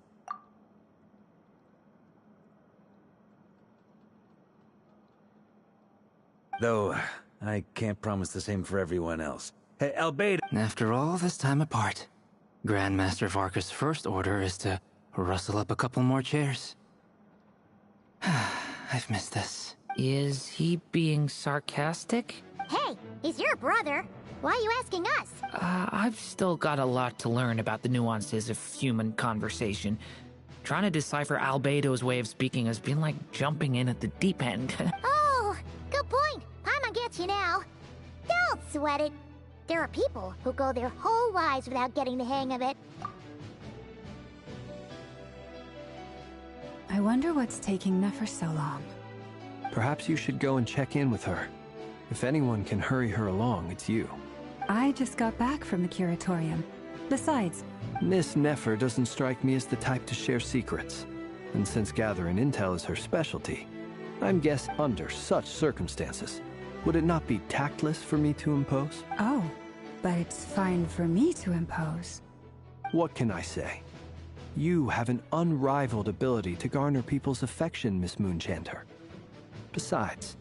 Though, I can't promise the same for everyone else. Hey, Albedo... After all this time apart, Grandmaster Varka's first order is to rustle up a couple more chairs. I've missed this. Is he being sarcastic? Hey, he's your brother. Why are you asking us? I've still got a lot to learn about the nuances of human conversation. Trying to decipher Albedo's way of speaking has been like jumping in at the deep end. Oh, good point. Paimon gets you now. Don't sweat it. There are people who go their whole lives without getting the hang of it. I wonder what's taking Nefer so long. Perhaps you should go and check in with her. If anyone can hurry her along, it's you. I just got back from the curatorium. Besides... Miss Nefer doesn't strike me as the type to share secrets. And since gathering intel is her specialty, I'm guessing under such circumstances, would it not be tactless for me to impose? Oh, but it's fine for me to impose. What can I say? You have an unrivaled ability to garner people's affection, Miss Moonchanter. Besides,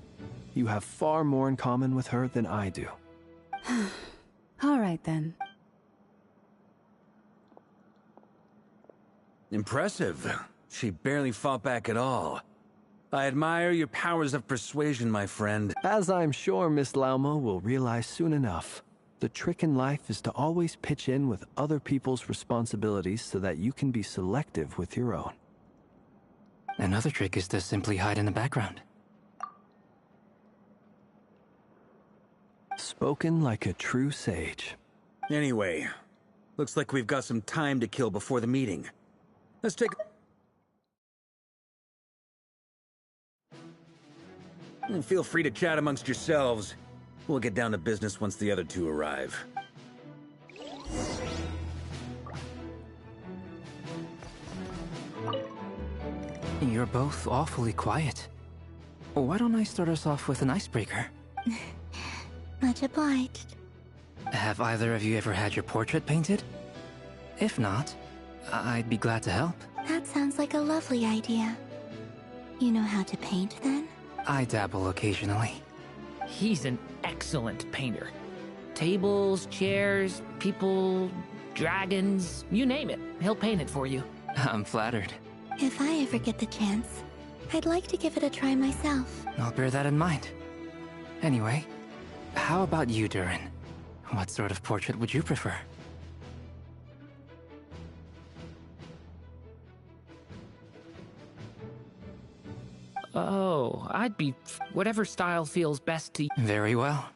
you have far more in common with her than I do. All right, then. Impressive. She barely fought back at all. I admire your powers of persuasion, my friend. As I'm sure Miss Lauma will realize soon enough, the trick in life is to always pitch in with other people's responsibilities so that you can be selective with your own. Another trick is to simply hide in the background. Spoken like a true sage. Anyway, looks like we've got some time to kill before the meeting. Let's take... Feel free to chat amongst yourselves. We'll get down to business once the other two arrive. You're both awfully quiet. Why don't I start us off with an icebreaker? Much obliged. Have either of you ever had your portrait painted? If not, I'd be glad to help. That sounds like a lovely idea. You know how to paint, then? I dabble occasionally. He's an excellent painter. Tables, chairs, people, dragons, you name it. He'll paint it for you. I'm flattered. If I ever get the chance, I'd like to give it a try myself. I'll bear that in mind. Anyway, how about you, Durin? What sort of portrait would you prefer? Oh, I'd be whatever style feels best to you. Very well.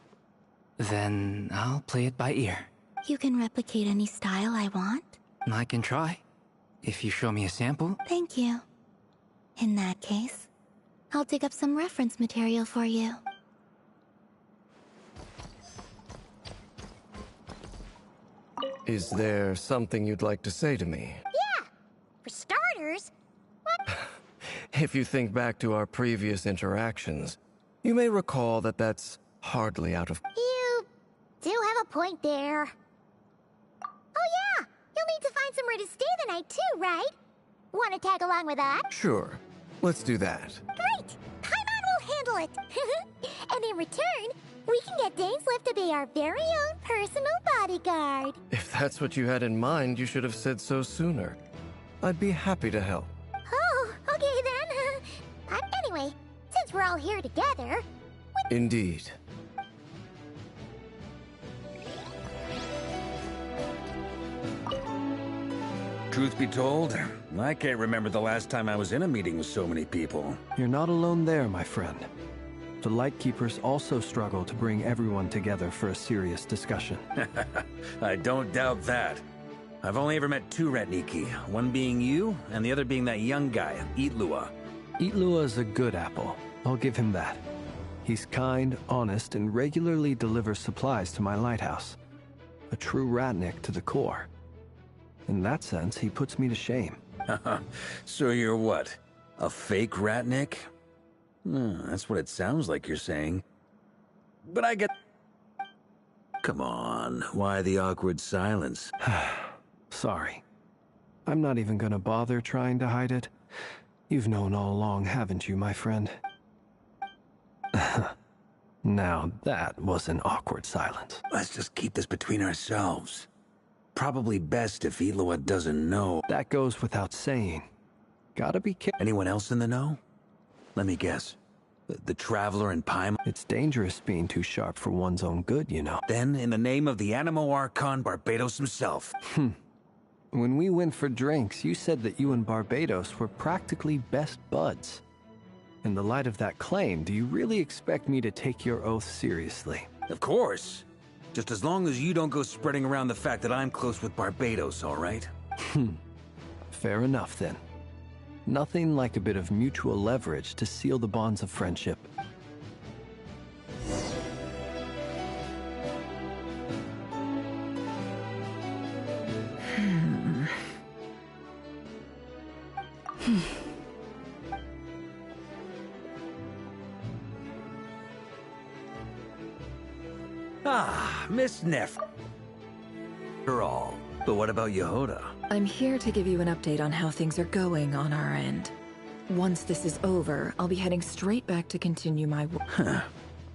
Then I'll play it by ear. You can replicate any style I want? I can try, if you show me a sample. Thank you. In that case, I'll dig up some reference material for you. Is there something you'd like to say to me? Yeah! For starters, what? If you think back to our previous interactions, you may recall that that's hardly out of... You do have a point there. Oh yeah! You'll need to find somewhere to stay the night too, right? Want to tag along with us? Sure. Let's do that. Great! Paimon will handle it! And in return, we can get Dainslift to be our very own personal bodyguard. If that's what you had in mind, you should have said so sooner. I'd be happy to help. Oh, okay then. Anyway, since we're all here together... Indeed. Truth be told, I can't remember the last time I was in a meeting with so many people. You're not alone there, my friend. The Lightkeepers also struggle to bring everyone together for a serious discussion. I don't doubt that. I've only ever met two Ratniki, one being you, and the other being that young guy, Eatlua. Eatlua is a good apple. I'll give him that. He's kind, honest, and regularly delivers supplies to my lighthouse. A true Ratnik to the core. In that sense, he puts me to shame. So you're what? A fake Ratnik? That's what it sounds like you're saying. But I get... Come on, why the awkward silence? Sorry. I'm not even gonna bother trying to hide it. You've known all along, haven't you, my friend? Now that was an awkward silence. Let's just keep this between ourselves. Probably best if Eatlua doesn't know. That goes without saying. Gotta be careful. Anyone else in the know? Let me guess. The Traveler and Paimon? It's dangerous being too sharp for one's own good, you know. Then, in the name of the Animo Archon Barbados himself. When we went for drinks, you said that you and Barbados were practically best buds. In the light of that claim, do you really expect me to take your oath seriously? Of course. Just as long as you don't go spreading around the fact that I'm close with Barbados, all right? Fair enough, then. Nothing like a bit of mutual leverage to seal the bonds of friendship. Ah, Miss Neff. After all, But what about Yehoda? I'm here to give you an update on how things are going on our end. Once this is over, I'll be heading straight back to continue my work. Huh.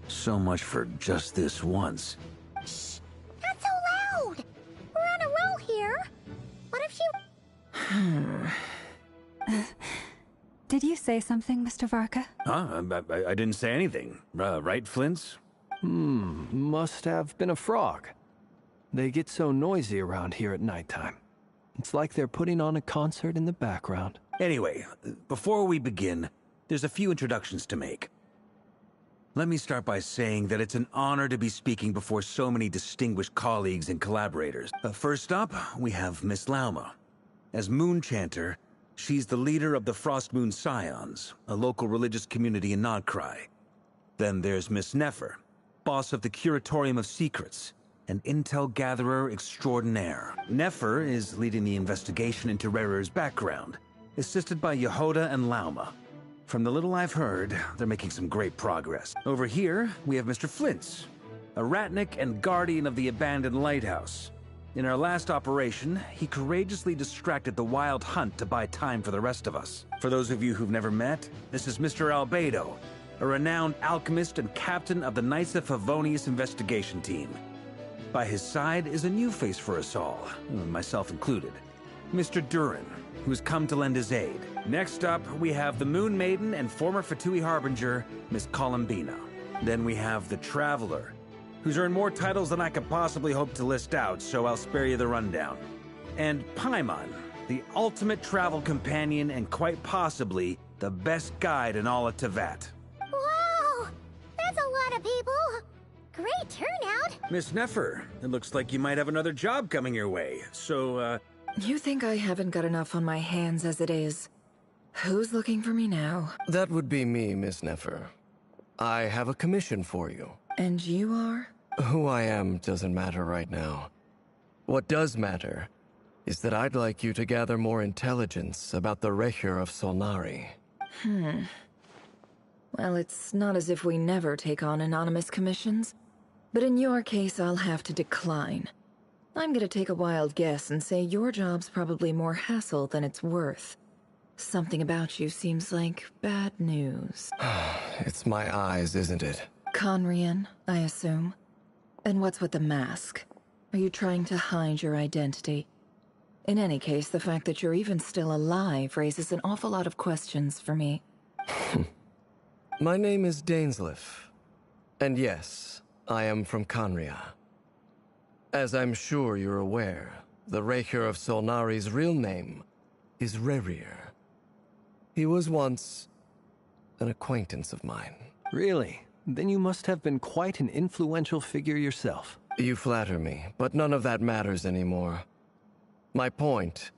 So much for just this once. Shh! Not so loud! We're on a roll here. What if she... Did you say something, Mr. Varka? Huh? I didn't say anything. Right, Flints? Must have been a frog. They get so noisy around here at nighttime. It's like they're putting on a concert in the background. Anyway, before we begin, there's a few introductions to make. Let me start by saying that it's an honor to be speaking before so many distinguished colleagues and collaborators. First up, we have Miss Lauma. As Moon Chanter, she's the leader of the Frost Moon Scions, a local religious community in Nodcry. Then there's Miss Nefer, boss of the Curatorium of Secrets, an intel gatherer extraordinaire. Nefer is leading the investigation into Rerer's background, assisted by Yehoda and Lauma. From the little I've heard, they're making some great progress. Over here, we have Mr. Flintz, a ratnik and guardian of the abandoned lighthouse. In our last operation, he courageously distracted the Wild Hunt to buy time for the rest of us. For those of you who've never met, this is Mr. Albedo, a renowned alchemist and captain of the Knights of Favonius investigation team. By his side is a new face for us all, myself included, Mr. Durin, who's come to lend his aid. Next up, we have the Moon Maiden and former Fatui Harbinger, Miss Columbina. Then we have the Traveler, who's earned more titles than I could possibly hope to list out, so I'll spare you the rundown. And Paimon, the ultimate travel companion and quite possibly the best guide in all of Tevat. Wow! That's a lot of people! Great turnout! Miss Nefer, it looks like you might have another job coming your way, so, You think I haven't got enough on my hands as it is? Who's looking for me now? That would be me, Miss Nefer. I have a commission for you. And you are? Who I am doesn't matter right now. What does matter is that I'd like you to gather more intelligence about the Recher of Solnari. Well, it's not as if we never take on anonymous commissions. But in your case, I'll have to decline. I'm gonna take a wild guess and say your job's probably more hassle than it's worth. Something about you seems like bad news. It's my eyes, isn't it? Conrian, I assume. And what's with the mask? Are you trying to hide your identity? In any case, the fact that you're even still alive raises an awful lot of questions for me. My name is Dainsleif. And yes, I am from Conria. As I'm sure you're aware, the Recher of Solnari's real name is Rerir. He was once an acquaintance of mine. Really? Then you must have been quite an influential figure yourself. You flatter me, but none of that matters anymore. My point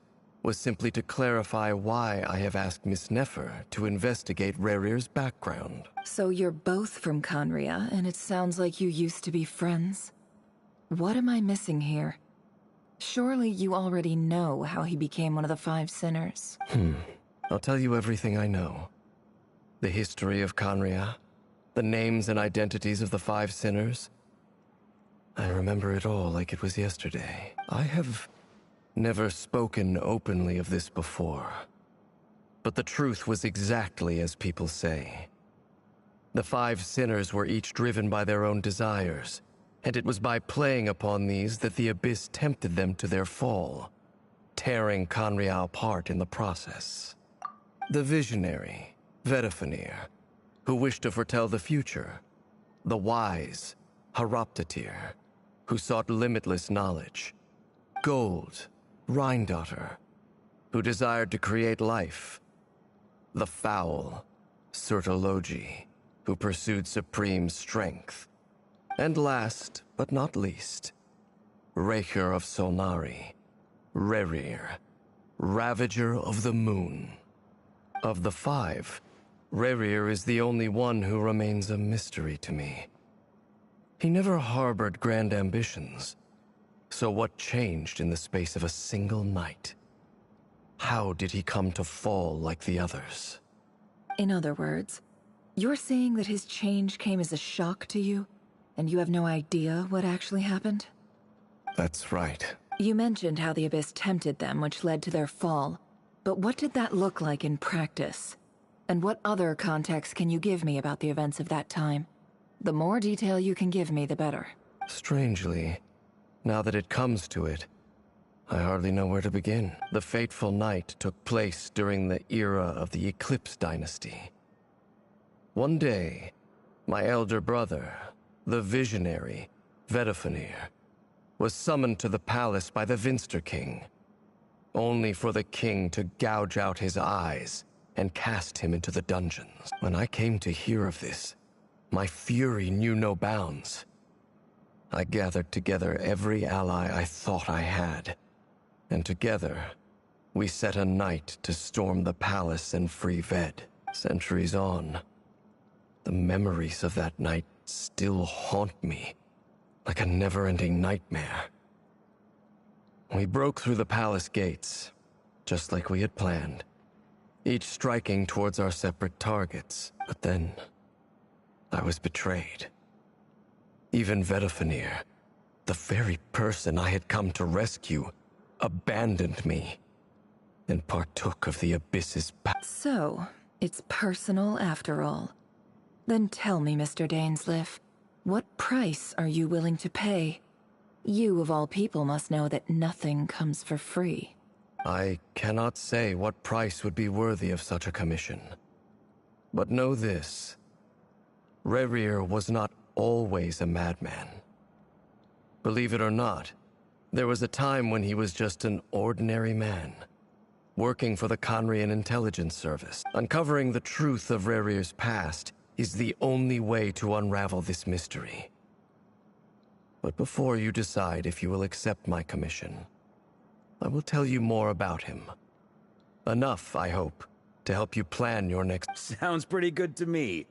was simply to clarify why I have asked Miss Nefer to investigate Rerir's background. So you're both from Conria, and it sounds like you used to be friends? What am I missing here? Surely you already know how he became one of the Five Sinners. I'll tell you everything I know. The history of Conria, the names and identities of the Five Sinners. I remember it all like it was yesterday. I have never spoken openly of this before. But the truth was exactly as people say. The Five Sinners were each driven by their own desires, and it was by playing upon these that the Abyss tempted them to their fall, tearing Conria apart in the process. The visionary, Vedifenir, who wished to foretell the future. The wise, Haroptatir, who sought limitless knowledge. Gold, Rhindaughter, who desired to create life. The foul, Sertologi, who pursued supreme strength. And last, but not least, Recher of Solnari, Rerir, Ravager of the Moon. Of the five, Rerir is the only one who remains a mystery to me. He never harbored grand ambitions. So what changed in the space of a single night? How did he come to fall like the others? In other words, you're saying that his change came as a shock to you, and you have no idea what actually happened? That's right. You mentioned how the Abyss tempted them, which led to their fall. But what did that look like in practice? And what other context can you give me about the events of that time? The more detail you can give me, the better. Strangely, now that it comes to it, I hardly know where to begin. The fateful night took place during the era of the Eclipse dynasty. One day, my elder brother, the visionary, Vedifenir, was summoned to the palace by the Vinster King, only for the king to gouge out his eyes and cast him into the dungeons. When I came to hear of this, my fury knew no bounds. I gathered together every ally I thought I had, and together, we set a night to storm the palace and free Ved. Centuries on, the memories of that night still haunt me, like a never-ending nightmare. We broke through the palace gates, just like we had planned, each striking towards our separate targets. But then, I was betrayed. Even Vedifenir, the very person I had come to rescue, abandoned me and partook of the Abyss's power. So, it's personal after all. Then tell me, Mr. Dainsleif, what price are you willing to pay? You, of all people, must know that nothing comes for free. I cannot say what price would be worthy of such a commission. But know this. Rerir was not always a madman. Believe it or not, there was a time when he was just an ordinary man, working for the Conrian Intelligence Service. Uncovering the truth of Rerir's past is the only way to unravel this mystery. But before you decide if you will accept my commission, I will tell you more about him. Enough, I hope, to help you plan your next... Sounds pretty good to me.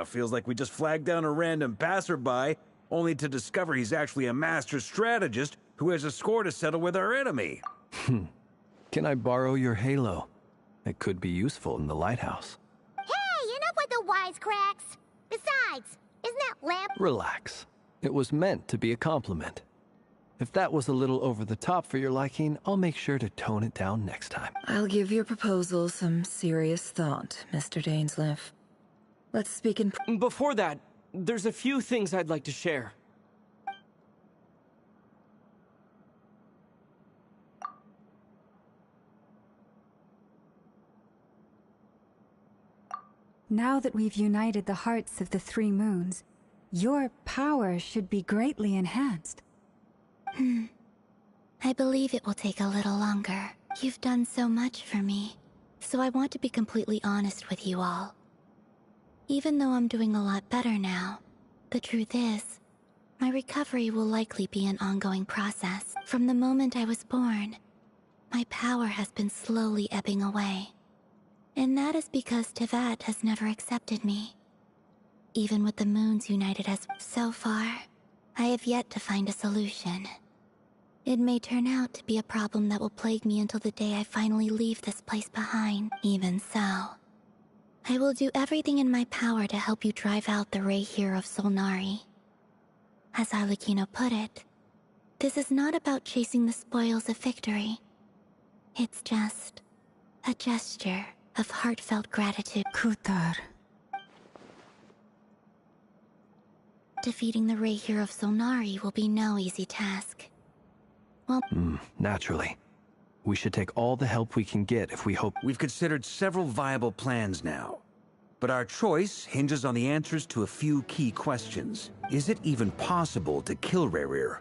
Feels like we just flagged down a random passerby, only to discover he's actually a master strategist who has a score to settle with our enemy. Can I borrow your halo? It could be useful in the lighthouse. Hey, enough with the wisecracks! Besides, isn't that lamp... Relax. It was meant to be a compliment. If that was a little over the top for your liking, I'll make sure to tone it down next time. I'll give your proposal some serious thought, Mr. Dainsleif. Let's speak in... Before that, there's a few things I'd like to share. Now that we've united the hearts of the three moons, your power should be greatly enhanced. I believe it will take a little longer. You've done so much for me, so I want to be completely honest with you all. Even though I'm doing a lot better now, the truth is, my recovery will likely be an ongoing process. From the moment I was born, my power has been slowly ebbing away. And that is because Tevat has never accepted me. Even with the moons united as so far, I have yet to find a solution. It may turn out to be a problem that will plague me until the day I finally leave this place behind. Even so, I will do everything in my power to help you drive out the Reihir of Solnari. As Arlecchino put it, this is not about chasing the spoils of victory. It's just a gesture of heartfelt gratitude. Kutar. Defeating the Reihir of Solnari will be no easy task. Well... Naturally. We should take all the help we can get if we hope... We've considered several viable plans now, but our choice hinges on the answers to a few key questions. Is it even possible to kill Rerir?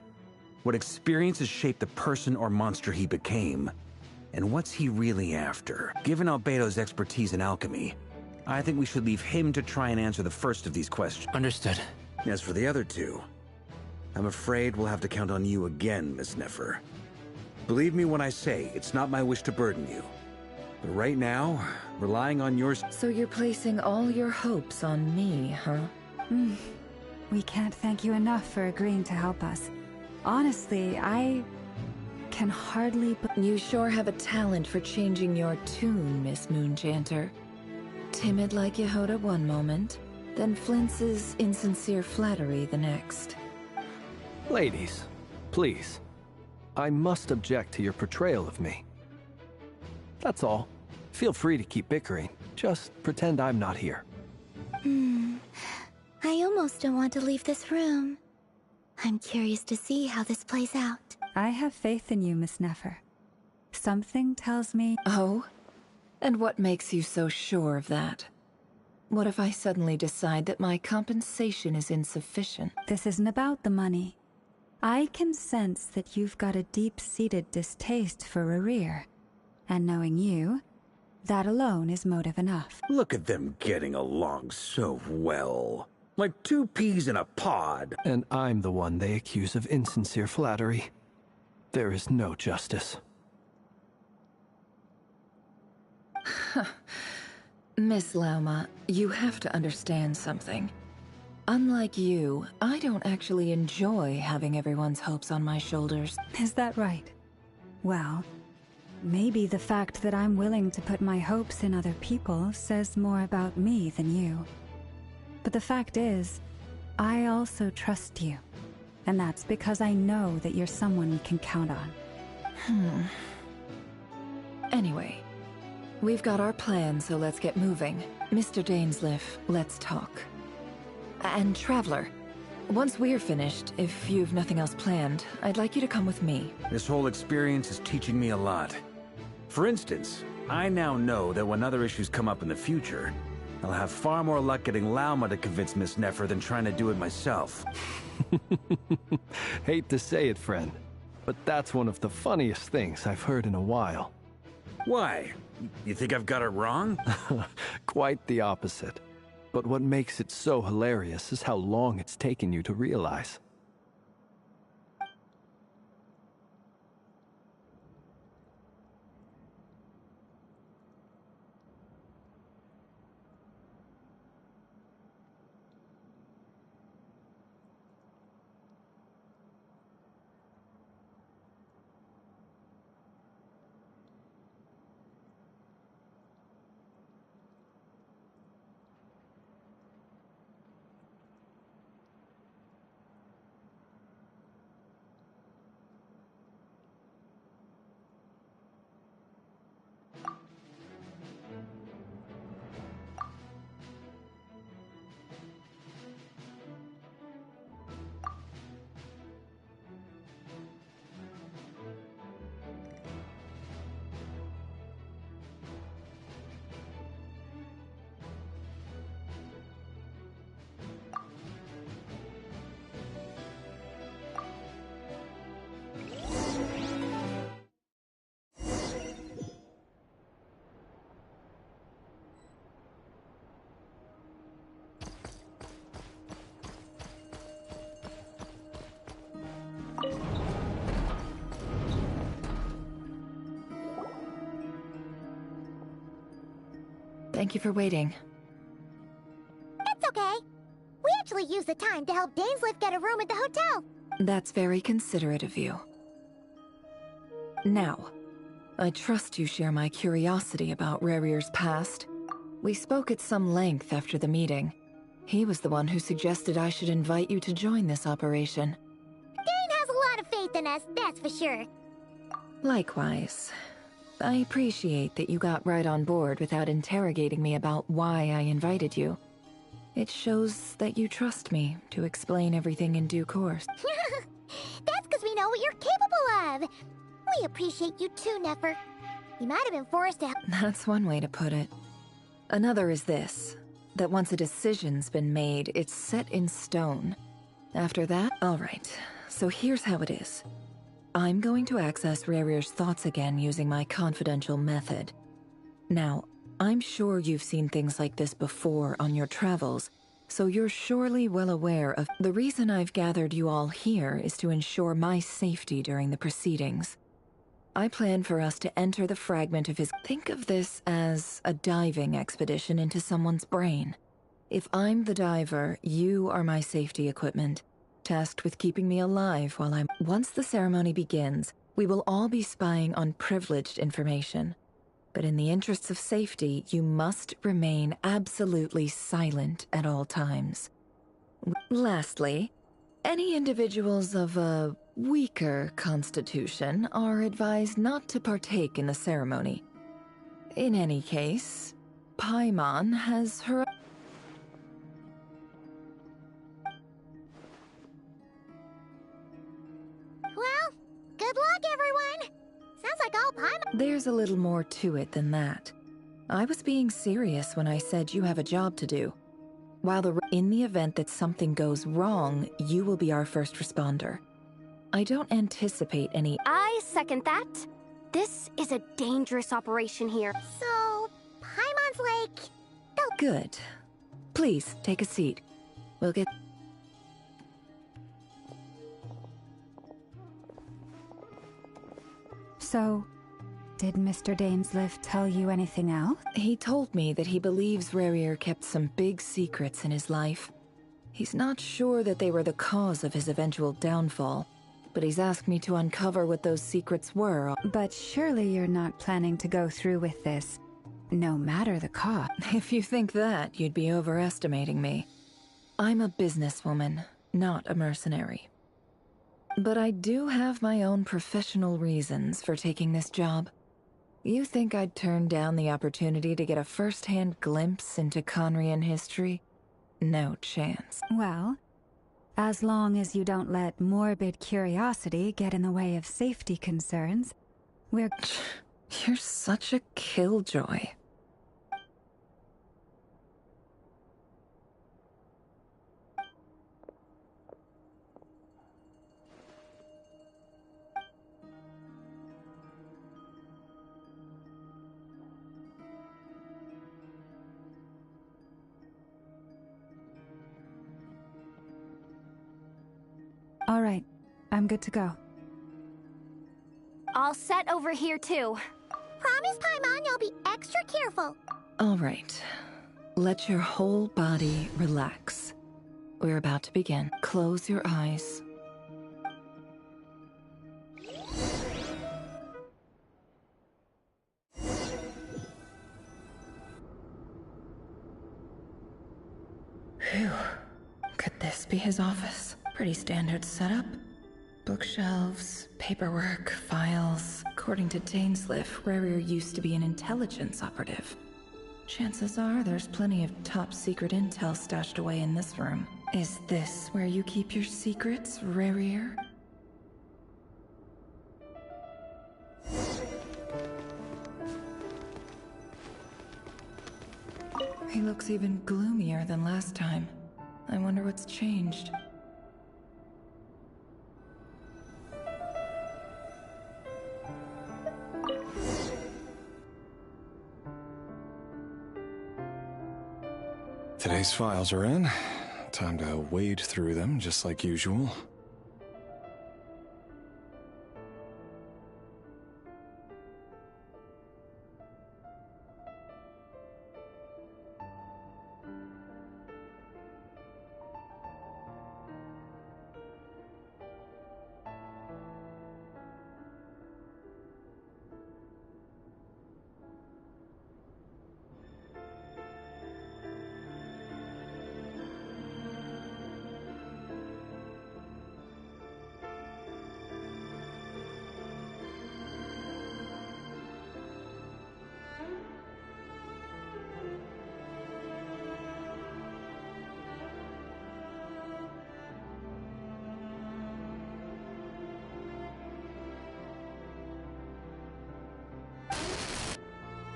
What experiences shaped the person or monster he became? And what's he really after? Given Albedo's expertise in alchemy, I think we should leave him to try and answer the first of these questions. Understood. As for the other two, I'm afraid we'll have to count on you again, Miss Nefer. Believe me when I say it's not my wish to burden you. But right now, relying on yours... So you're placing all your hopes on me, huh? We can't thank you enough for agreeing to help us. Honestly, I can hardly... You sure have a talent for changing your tune, Miss Moonchanter. Timid like Yehoda one moment, then flinches insincere flattery the next. Ladies, please, I must object to your portrayal of me. That's all. Feel free to keep bickering. Just pretend I'm not here. I almost don't want to leave this room. I'm curious to see how this plays out. I have faith in you, Miss Nefer. Something tells me... Oh? And what makes you so sure of that? What if I suddenly decide that my compensation is insufficient? This isn't about the money. I can sense that you've got a deep-seated distaste for Rerir. And knowing you, that alone is motive enough. Look at them getting along so well. Like two peas in a pod. And I'm the one they accuse of insincere flattery. There is no justice. Miss Lauma, you have to understand something. Unlike you, I don't actually enjoy having everyone's hopes on my shoulders. Is that right? Well, maybe the fact that I'm willing to put my hopes in other people says more about me than you. But the fact is, I also trust you. And that's because I know that you're someone we can count on. Anyway, we've got our plan, so let's get moving. Mr. Dainsleif, let's talk. And Traveler, once we're finished, if you've nothing else planned, I'd like you to come with me. This whole experience is teaching me a lot. For instance, I now know that when other issues come up in the future, I'll have far more luck getting Lauma to convince Miss Nefer than trying to do it myself. Hate to say it, friend, but that's one of the funniest things I've heard in a while. Why? You think I've got it wrong? Quite the opposite. But what makes it so hilarious is how long it's taken you to realize. Thank you for waiting. It's okay. We actually used the time to help Dainsleif get a room at the hotel. That's very considerate of you. Now, I trust you share my curiosity about Rerir's past. We spoke at some length after the meeting. He was the one who suggested I should invite you to join this operation. Dane has a lot of faith in us, that's for sure. Likewise. I appreciate that you got right on board without interrogating me about why I invited you. It shows that you trust me to explain everything in due course. That's because we know what you're capable of. We appreciate you too, Nefer. You might have been forced to help. That's one way to put it. Another is this, that once a decision's been made, it's set in stone. After that, all right. So here's how it is. I'm going to access Rerir's thoughts again using my confidential method. Now, I'm sure you've seen things like this before on your travels, so you're surely well aware of... The reason I've gathered you all here is to ensure my safety during the proceedings. I plan for us to enter the fragment of his... Think of this as a diving expedition into someone's brain. If I'm the diver, you are my safety equipment, tasked with keeping me alive while I'm... Once the ceremony begins, we will all be spying on privileged information. But in the interests of safety, you must remain absolutely silent at all times. Lastly, Any individuals of a weaker constitution are advised not to partake in the ceremony. In any case, Paimon has her... Well, good luck, everyone! Sounds like all Paimon... There's a little more to it than that. I was being serious when I said you have a job to do. In the event that something goes wrong, you will be our first responder. I don't anticipate any... I second that. This is a dangerous operation here. So, Paimon's like... Good. Please, take a seat. We'll get... So, did Mr. Dainsliff tell you anything else? He told me that he believes Rarier kept some big secrets in his life. He's not sure that they were the cause of his eventual downfall, but he's asked me to uncover what those secrets were. But surely you're not planning to go through with this, no matter the cost. If you think that, you'd be overestimating me. I'm a businesswoman, not a mercenary. But I do have my own professional reasons for taking this job. You think I'd turn down the opportunity to get a first-hand glimpse into Conrian history? No chance. Well, as long as you don't let morbid curiosity get in the way of safety concerns, we're... You're such a killjoy. All right, I'm good to go. All set over here, too. Promise, Paimon, you'll be extra careful. All right. Let your whole body relax. We're about to begin. Close your eyes. Phew. Could this be his office? Pretty standard setup. Bookshelves, paperwork, files. According to Dainsliff, Rarier used to be an intelligence operative. Chances are there's plenty of top-secret intel stashed away in this room. Is this where you keep your secrets, Rarier? He looks even gloomier than last time. I wonder what's changed. Today's files are in. Time to wade through them, just like usual.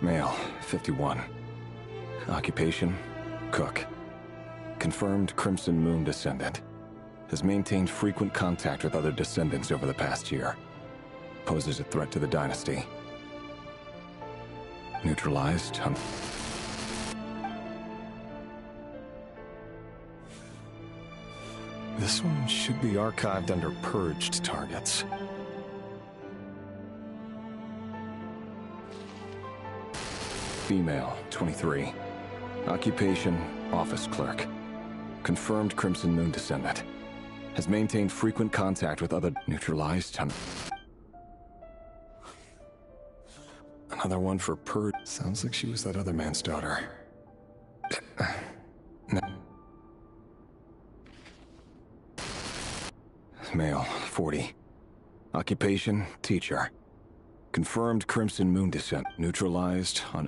Male, 51. Occupation, cook. Confirmed Crimson Moon descendant. Has maintained frequent contact with other descendants over the past year. Poses a threat to the dynasty. Neutralized. This one should be archived under purged targets. Female, 23. Occupation, office clerk. Confirmed Crimson Moon descendant. Has maintained frequent contact with other neutralized. Another one for purge. Sounds like she was that other man's daughter. No. Male, 40. Occupation, teacher. Confirmed Crimson Moon descent. Neutralized on...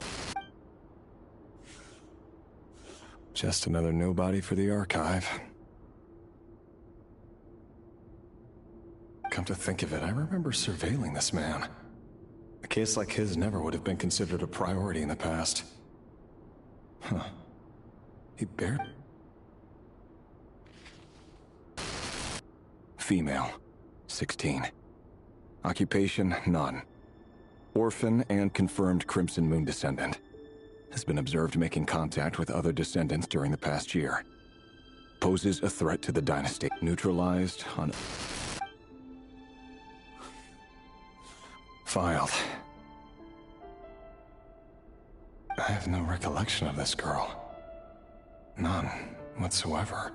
Just another nobody for the archive. Come to think of it, I remember surveilling this man. A case like his never would have been considered a priority in the past. Huh. He barely... Female, 16. Occupation, none. Orphan and confirmed Crimson Moon descendant. Has been observed making contact with other descendants during the past year. Poses a threat to the dynasty. Neutralized on... Filed. I have no recollection of this girl. None whatsoever.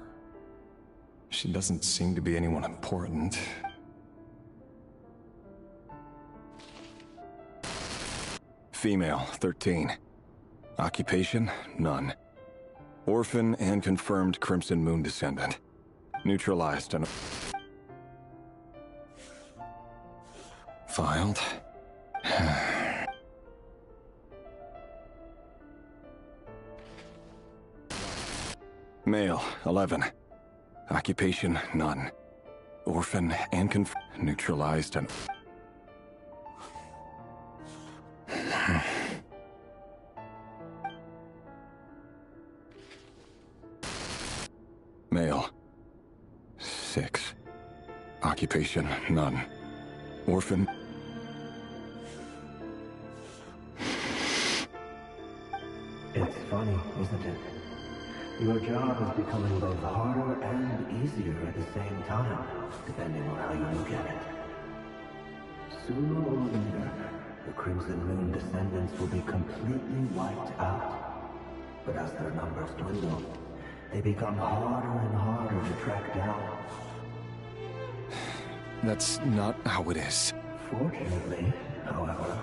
She doesn't seem to be anyone important. Female, 13. Occupation, none. Orphan and confirmed Crimson Moon descendant. Neutralized and... Filed. Male, 11. Occupation, none. Orphan and neutralized and... Male, 6. Occupation, none. Orphan... It's funny, isn't it? Your job is becoming both harder and easier at the same time, depending on how you look at it. Sooner or later, the Crimson Moon descendants will be completely wiped out. But as their numbers dwindle, they become harder and harder to track down. That's not how it is. Fortunately, however,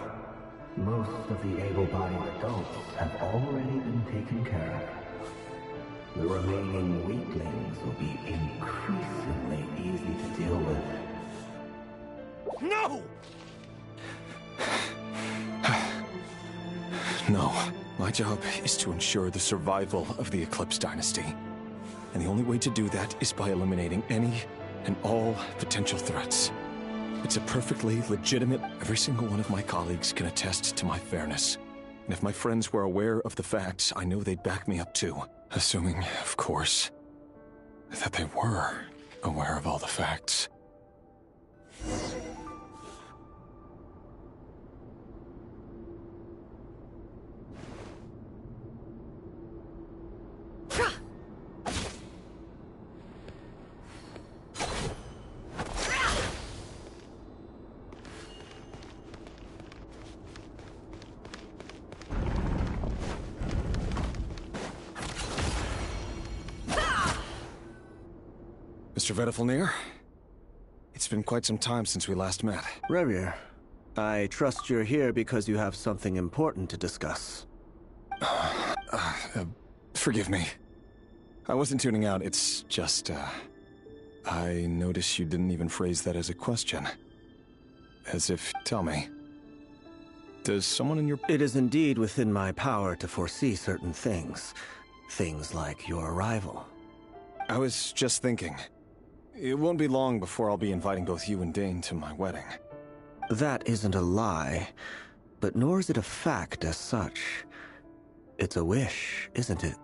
most of the able-bodied adults have already been taken care of. The remaining weaklings will be increasingly easy to deal with. No! No. My job is to ensure the survival of the Eclipse Dynasty. And the only way to do that is by eliminating any and all potential threats. It's a perfectly legitimate... Every single one of my colleagues can attest to my fairness. And if my friends were aware of the facts, I know they'd back me up too. Assuming, of course, that they were aware of all the facts. Mr. Vedifalnir? It's been quite some time since we last met. Revir, I trust you're here because you have something important to discuss. Forgive me. I wasn't tuning out, it's just, I noticed you didn't even phrase that as a question. As if, tell me, does someone in your... It is indeed within my power to foresee certain things. Things like your arrival. I was just thinking. It won't be long before I'll be inviting both you and Dane to my wedding. That isn't a lie, but nor is it a fact as such. It's a wish, isn't it?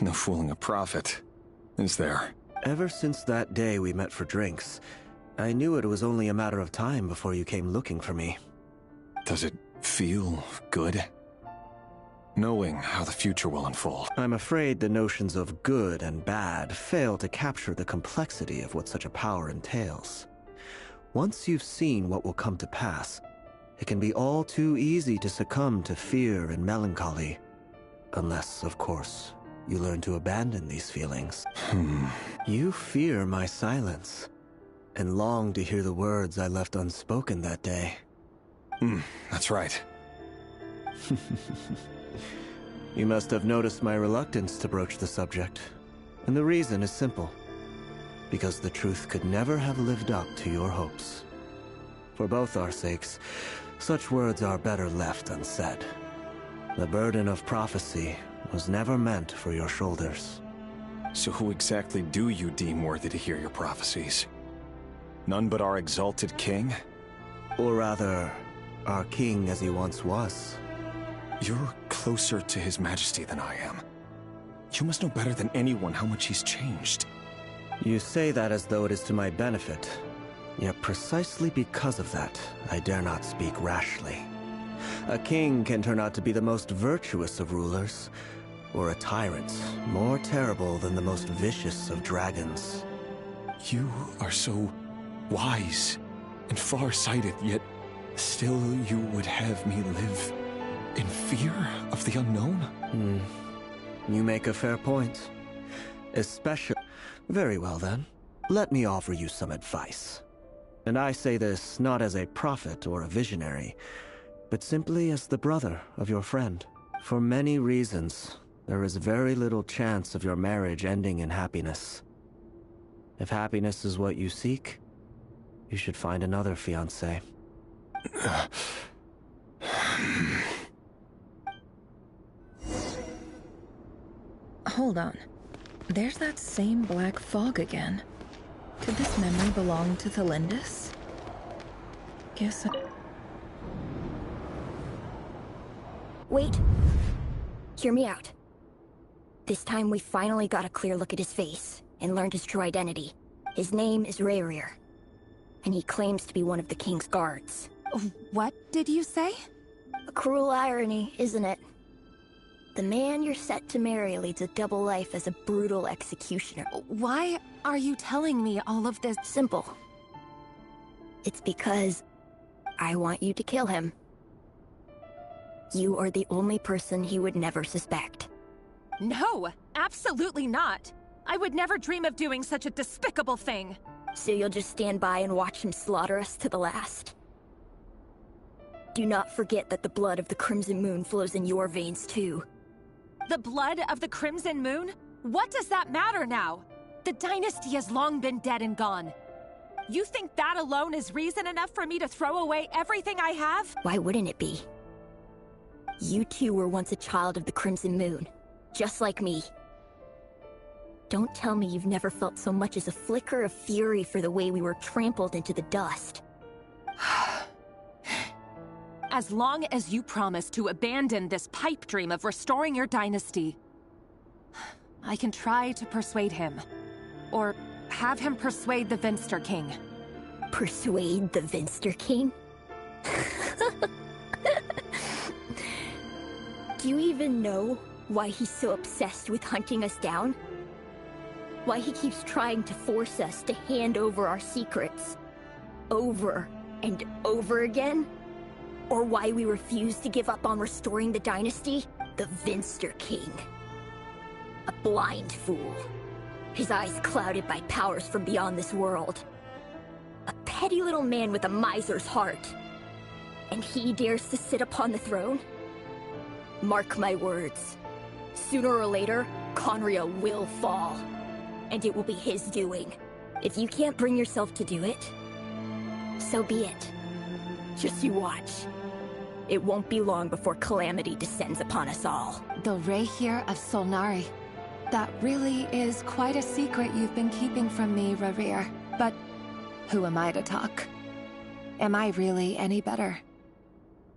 No fooling a prophet, is there? Ever since that day we met for drinks, I knew it was only a matter of time before you came looking for me. Does it feel good? Knowing how the future will unfold. I'm afraid the notions of good and bad fail to capture the complexity of what such a power entails. Once you've seen what will come to pass, it can be all too easy to succumb to fear and melancholy. Unless, of course, you learn to abandon these feelings. You fear my silence, and long to hear the words I left unspoken that day. That's right. You must have noticed my reluctance to broach the subject. And the reason is simple. because the truth could never have lived up to your hopes. For both our sakes, such words are better left unsaid. The burden of prophecy was never meant for your shoulders. So who exactly do you deem worthy to hear your prophecies? None but our exalted king? Or rather, our king as he once was. You're closer to his majesty than I am. You must know better than anyone how much he's changed. You say that as though it is to my benefit. Yet precisely because of that, I dare not speak rashly. A king can turn out to be the most virtuous of rulers, or a tyrant more terrible than the most vicious of dragons. You are so wise and far-sighted, yet still you would have me live in fear of the unknown? You make a fair point. Especially... Very well then. Let me offer you some advice. And I say this not as a prophet or a visionary, but simply as the brother of your friend. For many reasons, there is very little chance of your marriage ending in happiness. If happiness is what you seek, you should find another fiancé. Hold on. There's that same black fog again. Could this memory belong to Thelindis? Guess I... Wait. Hear me out. This time we finally got a clear look at his face, and learned his true identity. His name is Rayrir, and he claims to be one of the king's guards. What did you say? A cruel irony, isn't it? The man you're set to marry leads a double life as a brutal executioner. Why are you telling me all of this? Simple. It's because I want you to kill him. You are the only person he would never suspect. No, absolutely not. I would never dream of doing such a despicable thing. So you'll just stand by and watch him slaughter us to the last? Do not forget that the blood of the Crimson Moon flows in your veins too. The blood of the Crimson Moon? What does that matter now? The dynasty has long been dead and gone. You think that alone is reason enough for me to throw away everything I have? Why wouldn't it be? You two were once a child of the Crimson Moon, just like me. Don't tell me you've never felt so much as a flicker of fury for the way we were trampled into the dust. As long as you promise to abandon this pipe dream of restoring your dynasty, I can try to persuade him. Or have him persuade the Vinster King. Persuade the Vinster King? Do you even know why he's so obsessed with hunting us down? Why he keeps trying to force us to hand over our secrets over and over again? Or why we refuse to give up on restoring the dynasty? The Vinster King. A blind fool. His eyes clouded by powers from beyond this world. A petty little man with a miser's heart. And he dares to sit upon the throne? Mark my words. Sooner or later, Conria will fall. And it will be his doing. If you can't bring yourself to do it, so be it. Just you watch. It won't be long before calamity descends upon us all. The Rayrir of Solnari. That really is quite a secret you've been keeping from me, Rayrir. But who am I to talk? Am I really any better?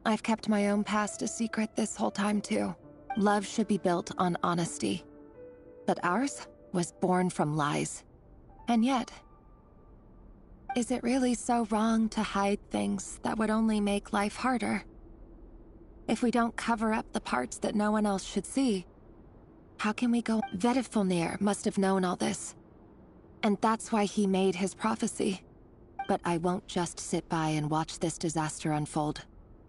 I've kept my own past a secret this whole time too. Love should be built on honesty. But ours was born from lies. And yet, is it really so wrong to hide things that would only make life harder? If we don't cover up the parts that no one else should see, how can we go? Vedifulnir must have known all this. And that's why he made his prophecy. But I won't just sit by and watch this disaster unfold,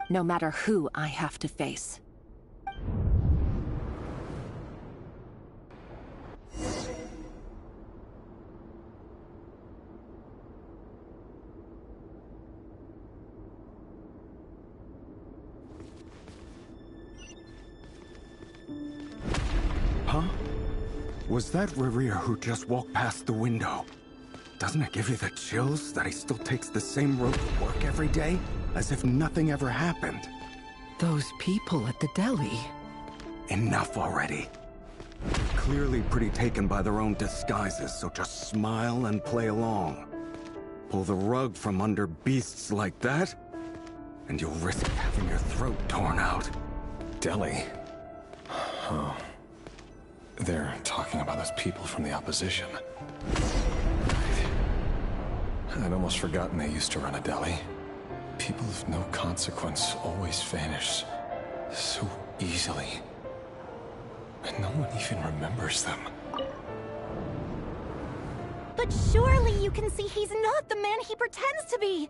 no matter who I have to face. Huh? Was that Rayrir who just walked past the window? Doesn't it give you the chills that he still takes the same road to work every day? As if nothing ever happened. Those people at the deli. Enough already. They're clearly pretty taken by their own disguises, so just smile and play along. Pull the rug from under beasts like that, and you'll risk having your throat torn out. Deli? Oh. They're talking about those people from the opposition. Right. I'd almost forgotten they used to run a deli. People of no consequence always vanish so easily. And no one even remembers them. But surely you can see he's not the man he pretends to be!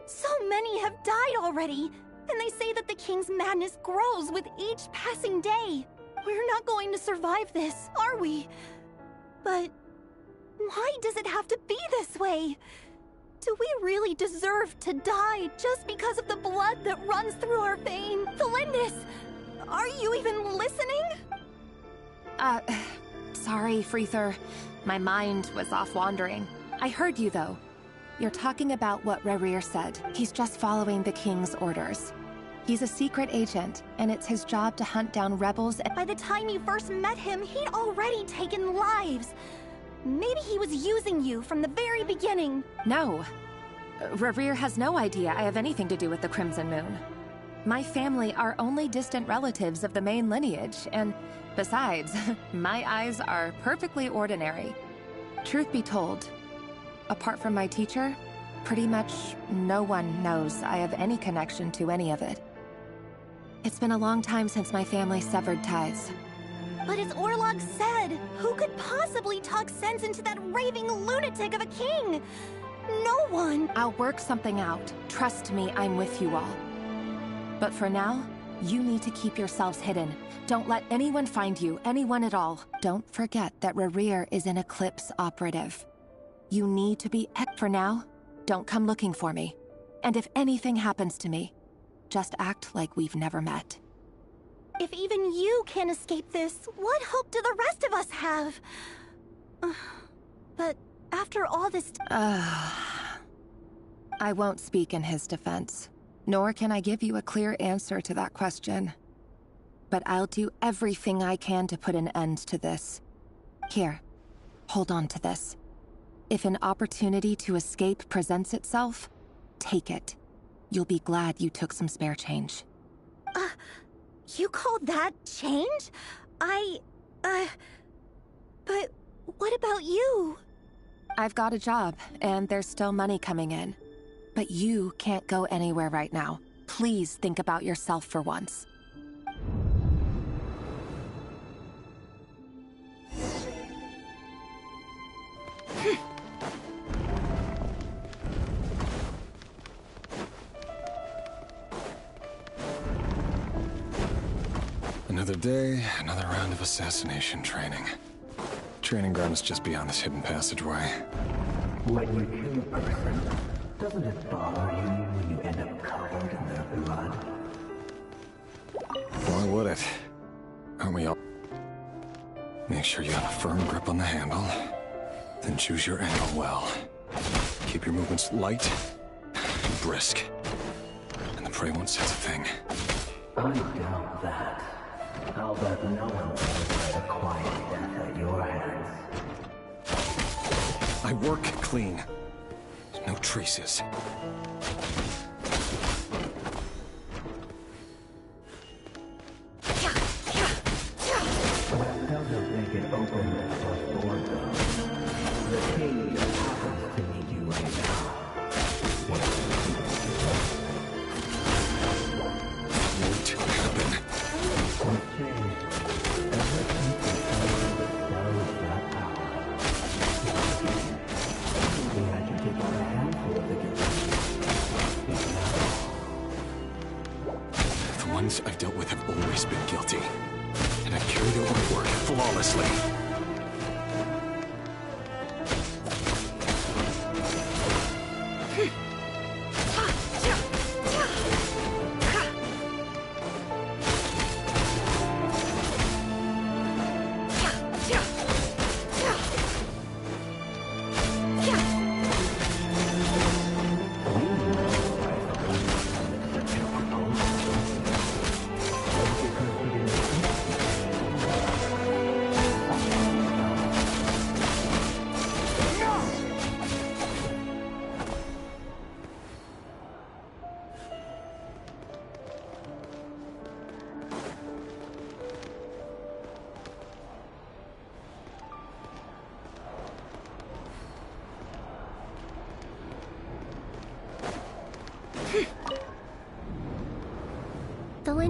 So many have died already, and they say that the king's madness grows with each passing day. We're not going to survive this, are we? But why does it have to be this way? Do we really deserve to die just because of the blood that runs through our veins? Felindis, are you even listening? Sorry, Freether. My mind was off wandering. I heard you, though. You're talking about what Rerir said. He's just following the king's orders. He's a secret agent, and it's his job to hunt down rebels. By the time you first met him, he'd already taken lives. Maybe he was using you from the very beginning. No. Rerir has no idea I have anything to do with the Crimson Moon. My family are only distant relatives of the main lineage, and besides, my eyes are perfectly ordinary. Truth be told, apart from my teacher, pretty much no one knows I have any connection to any of it. It's been a long time since my family severed ties. But as Orlog said, who could possibly talk sense into that raving lunatic of a king? No one! I'll work something out. Trust me, I'm with you all. But for now, you need to keep yourselves hidden. Don't let anyone find you, anyone at all. Don't forget that Rerir is an Eclipse operative. You need to be for now. Don't come looking for me. And if anything happens to me, just act like we've never met. If even you can't escape this, what hope do the rest of us have? But after all this... I won't speak in his defense, nor can I give you a clear answer to that question. But I'll do everything I can to put an end to this. Here, hold on to this. If an opportunity to escape presents itself, take it. You'll be glad you took some spare change. You call that change? But what about you? I've got a job, and there's still money coming in. But you can't go anywhere right now. Please think about yourself for once. Another day, another round of assassination training. Training ground is just beyond this hidden passageway. When you kill a person, doesn't it bother you when you end up covered in their blood? Why would it? Aren't we all... Make sure you have a firm grip on the handle, then choose your angle well. Keep your movements light and brisk, and the prey won't sense a thing. I doubt that. I'll bet no one will ever a quiet death at your hands. I work clean. No traces. That doesn't make it open or board though. The king just happens to need you right now. Won't happen. What's changed? Ever since the power bestows that power. We had you take on a handful of the guilty. The ones I've dealt with have always been guilty. And I've carried out my work flawlessly.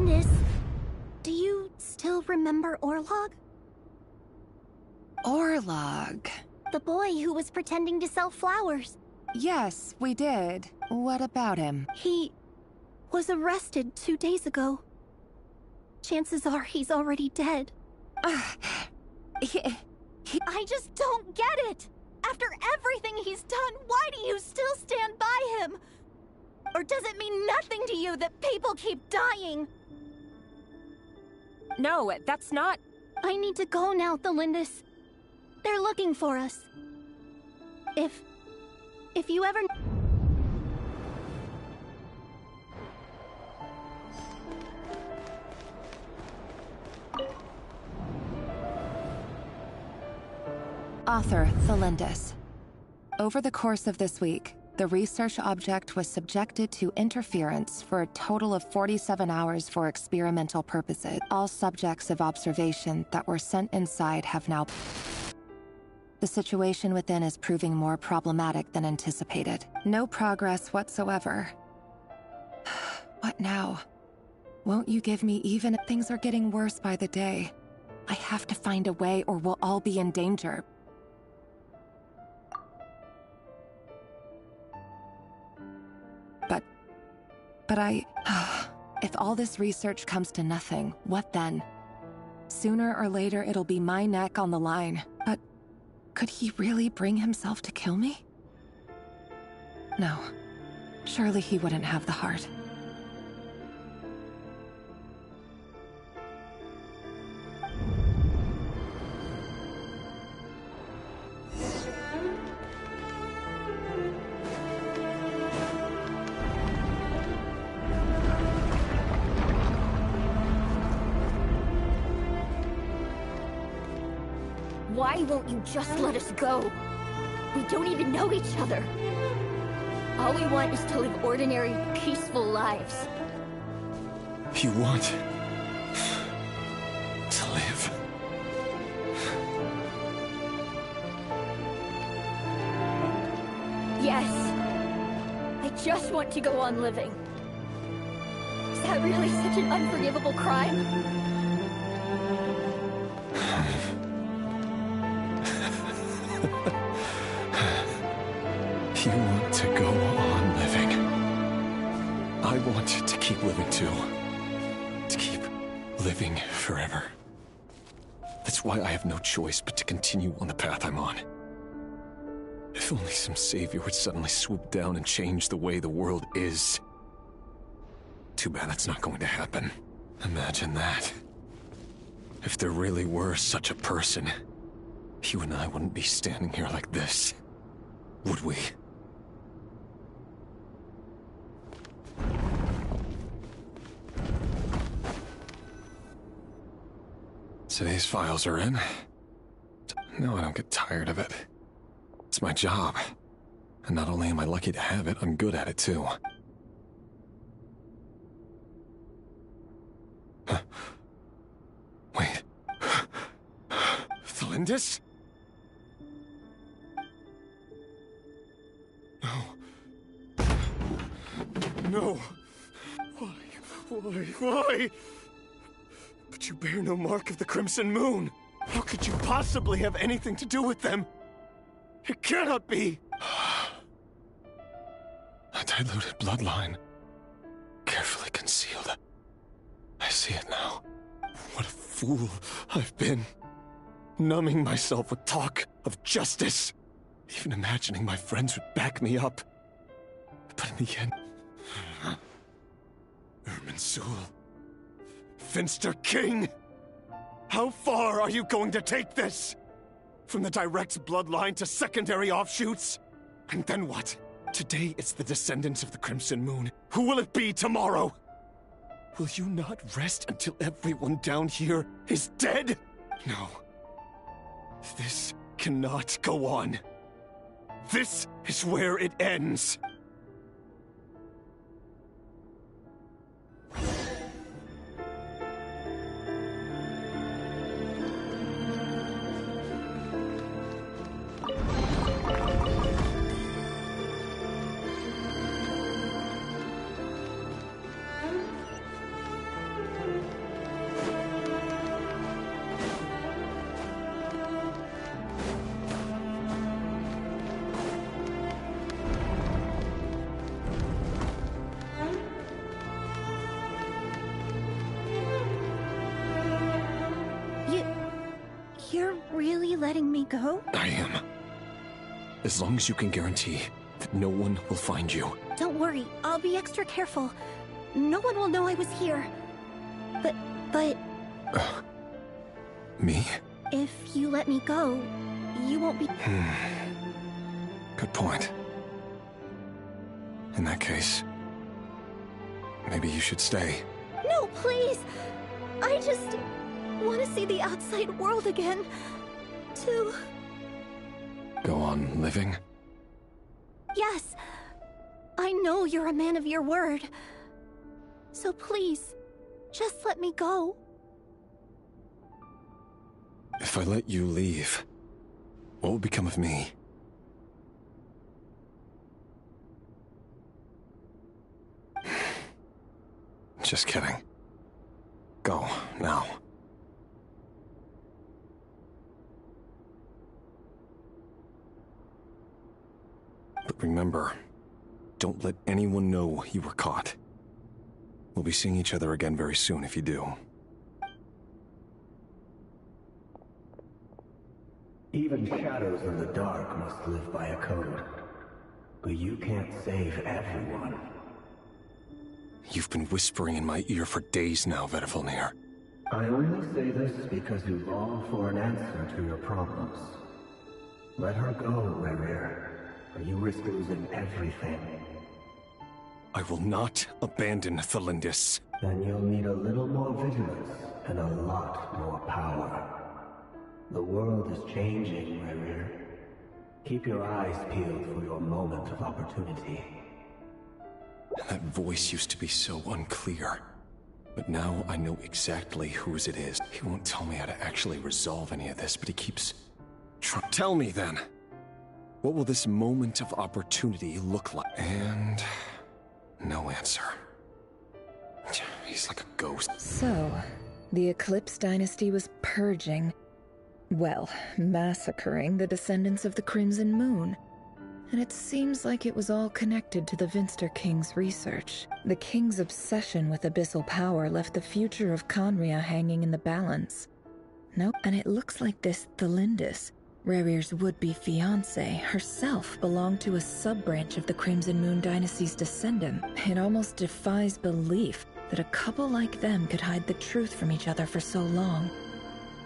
Lindis, do you still remember Orlog? Orlog. The boy who was pretending to sell flowers. Yes, we did. What about him? He was arrested 2 days ago. Chances are he's already dead. I just don't get it! After everything he's done, why do you still stand by him? Or does it mean nothing to you that people keep dying? No, that's not... I need to go now, Thelindis. They're looking for us. If you ever... Author, Thelindis. Over the course of this week, the research object was subjected to interference for a total of 47 hours for experimental purposes. All subjects of observation that were sent inside have now... The situation within is proving more problematic than anticipated. No progress whatsoever. What now? Won't you give me even... Things are getting worse by the day. I have to find a way or we'll all be in danger. But if all this research comes to nothing, what then? Sooner or later, it'll be my neck on the line. But could he really bring himself to kill me? No. Surely he wouldn't have the heart. Why won't you just let us go? We don't even know each other. All we want is to live ordinary, peaceful lives. You want... to live? Yes. I just want to go on living. Is that really such an unforgivable crime? You want to go on living. I want to keep living too. To keep living forever. That's why I have no choice but to continue on the path I'm on. If only some savior would suddenly swoop down and change the way the world is. Too bad that's not going to happen. Imagine that. If there really were such a person, you and I wouldn't be standing here like this, would we? Today's files are in. No, I don't get tired of it. It's my job. And not only am I lucky to have it, I'm good at it too. Wait. Thelindis? No. No. Why? But you bear no mark of the Crimson Moon. How could you possibly have anything to do with them? It cannot be! A diluted bloodline. Carefully concealed. I see it now. What a fool I've been. Numbing myself with talk of justice. Even imagining my friends would back me up. But in the end... Irminsul. Finster King! How far are you going to take this? From the direct bloodline to secondary offshoots? And then what? Today it's the descendants of the Crimson Moon. Who will it be tomorrow? Will you not rest until everyone down here is dead? No. This cannot go on. This is where it ends. really letting me go? I am. As long as you can guarantee that no one will find you. Don't worry, I'll be extra careful. No one will know I was here. But... Me? If you let me go, you won't be... Good point. In that case, maybe you should stay. No, please! I just want to see the outside world again. To... Go on living? Yes. I know you're a man of your word. So please, just let me go. If I let you leave, what will become of me? Just kidding. Go, now. But remember, don't let anyone know you were caught. We'll be seeing each other again very soon if you do. Even shadows in the dark must live by a code. But you can't save everyone. You've been whispering in my ear for days now, Vedifilnir. I only say this because you long for an answer to your problems. Let her go, Rerir, or you risk losing everything. I will not abandon Thelindis. Then you'll need a little more vigilance and a lot more power. The world is changing, Rerir. Keep your eyes peeled for your moment of opportunity. That voice used to be so unclear. But now I know exactly whose it is. He won't tell me how to actually resolve any of this, but he keeps... Tell me then! What will this moment of opportunity look like? And... no answer. He's like a ghost. So, the Eclipse Dynasty was purging... well, massacring the descendants of the Crimson Moon. And it seems like it was all connected to the Vinster King's research. The King's obsession with abyssal power left the future of Conria hanging in the balance. Nope, and it looks like this Thelindis, Rerir's would-be fiancé, herself belonged to a sub-branch of the Crimson Moon Dynasty's descendant. It almost defies belief that a couple like them could hide the truth from each other for so long.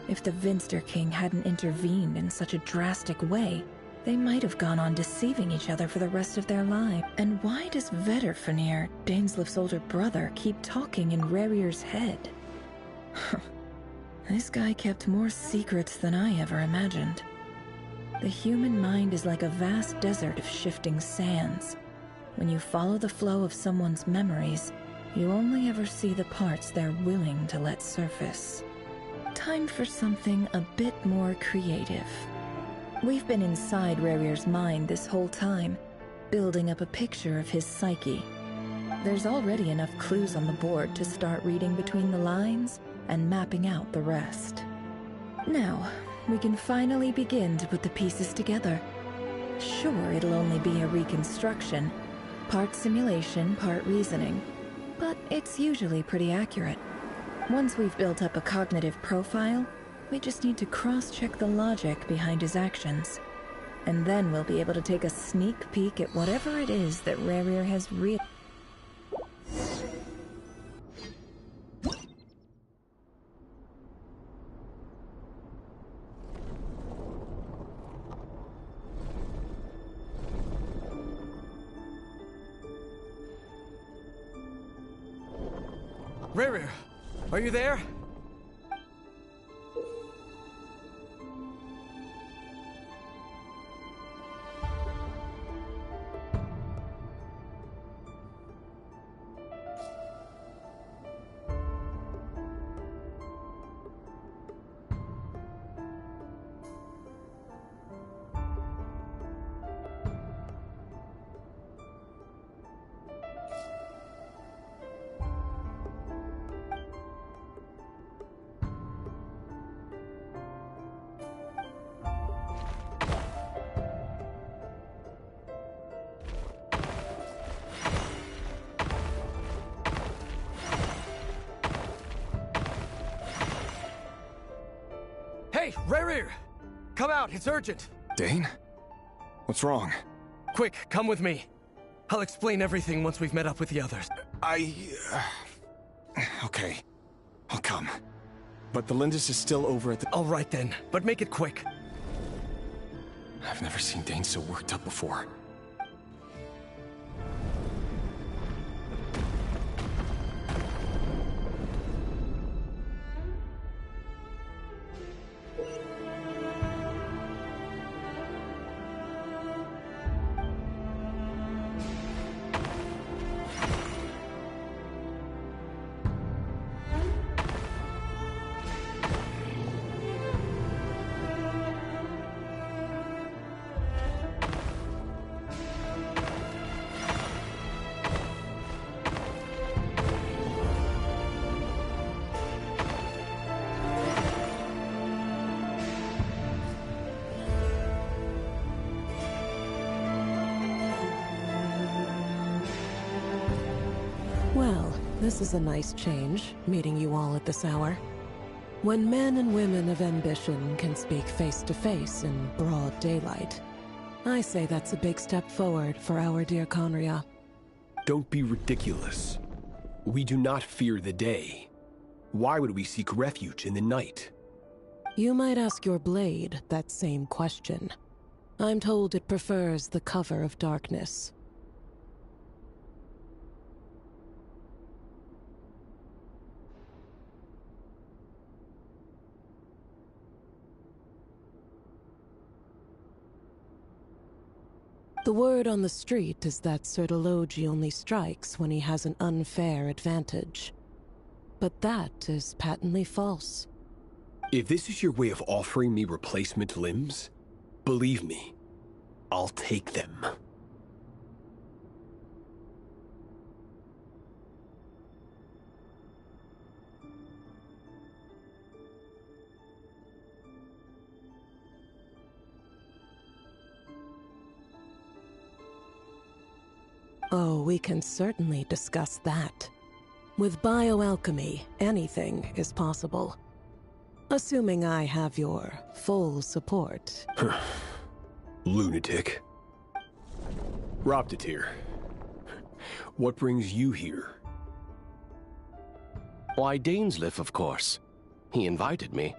If the Vinster King hadn't intervened in such a drastic way, they might have gone on deceiving each other for the rest of their lives. And why does Vedifilnir, Daneslif's older brother, keep talking in Rerir's head? This guy kept more secrets than I ever imagined. The human mind is like a vast desert of shifting sands. When you follow the flow of someone's memories, you only ever see the parts they're willing to let surface. Time for something a bit more creative. We've been inside Rerir's mind this whole time, building up a picture of his psyche. There's already enough clues on the board to start reading between the lines and mapping out the rest. Now, we can finally begin to put the pieces together. Sure, it'll only be a reconstruction, part simulation, part reasoning, but it's usually pretty accurate. Once we've built up a cognitive profile, we just need to cross-check the logic behind his actions. And then we'll be able to take a sneak peek at whatever it is that Rerir has Rerir, are you there? Hey, Rerir! come out, it's urgent! Dane? What's wrong? Quick, come with me. I'll explain everything once we've met up with the others. Okay. I'll come. But the Lindis is still over at the... All right then, but make it quick. I've never seen Dane so worked up before. Well, this is a nice change, meeting you all at this hour. When men and women of ambition can speak face to face in broad daylight, I say that's a big step forward for our dear Conria. Don't be ridiculous. We do not fear the day. Why would we seek refuge in the night? You might ask your blade that same question. I'm told it prefers the cover of darkness. The word on the street is that Sertologi only strikes when he has an unfair advantage. But that is patently false. If this is your way of offering me replacement limbs, believe me, I'll take them. Oh, we can certainly discuss that. With bioalchemy, anything is possible. Assuming I have your full support. Lunatic. Roptatir. What brings you here? Why, Dainsleif, of course. He invited me.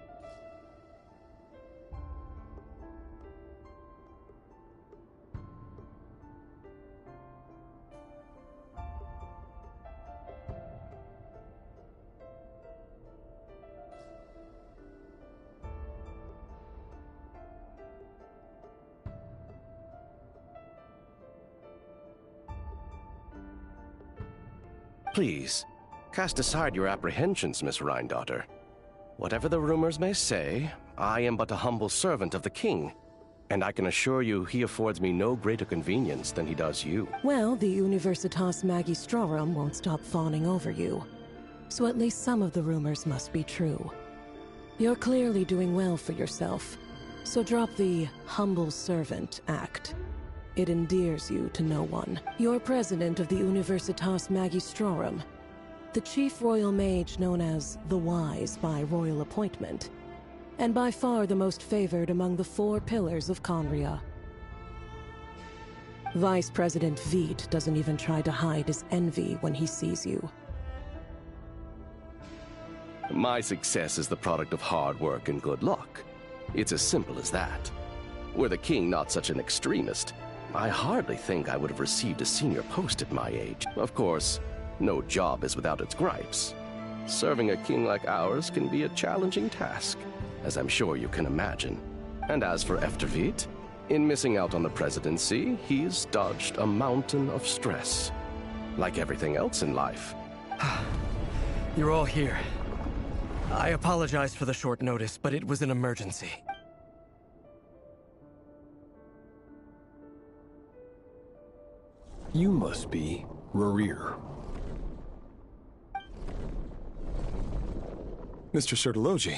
Please, cast aside your apprehensions, Miss Rhindaughter. Whatever the rumors may say, I am but a humble servant of the king, and I can assure you he affords me no greater convenience than he does you. Well, the Universitas Magistrorum won't stop fawning over you. So at least some of the rumors must be true. You're clearly doing well for yourself, so drop the humble servant act. It endears you to no one. You're president of the Universitas Magistrorum, the chief royal mage known as the Wise by royal appointment, and by far the most favored among the 4 pillars of Conria. Vice President Veit doesn't even try to hide his envy when he sees you. My success is the product of hard work and good luck. It's as simple as that. Were the king not such an extremist, I hardly think I would have received a senior post at my age. Of course, no job is without its gripes. Serving a king like ours can be a challenging task, as I'm sure you can imagine. And as for Efterveit, in missing out on the presidency, he's dodged a mountain of stress. Like everything else in life. You're all here. I apologize for the short notice, but it was an emergency. You must be Rarir. Mr. Sertologi.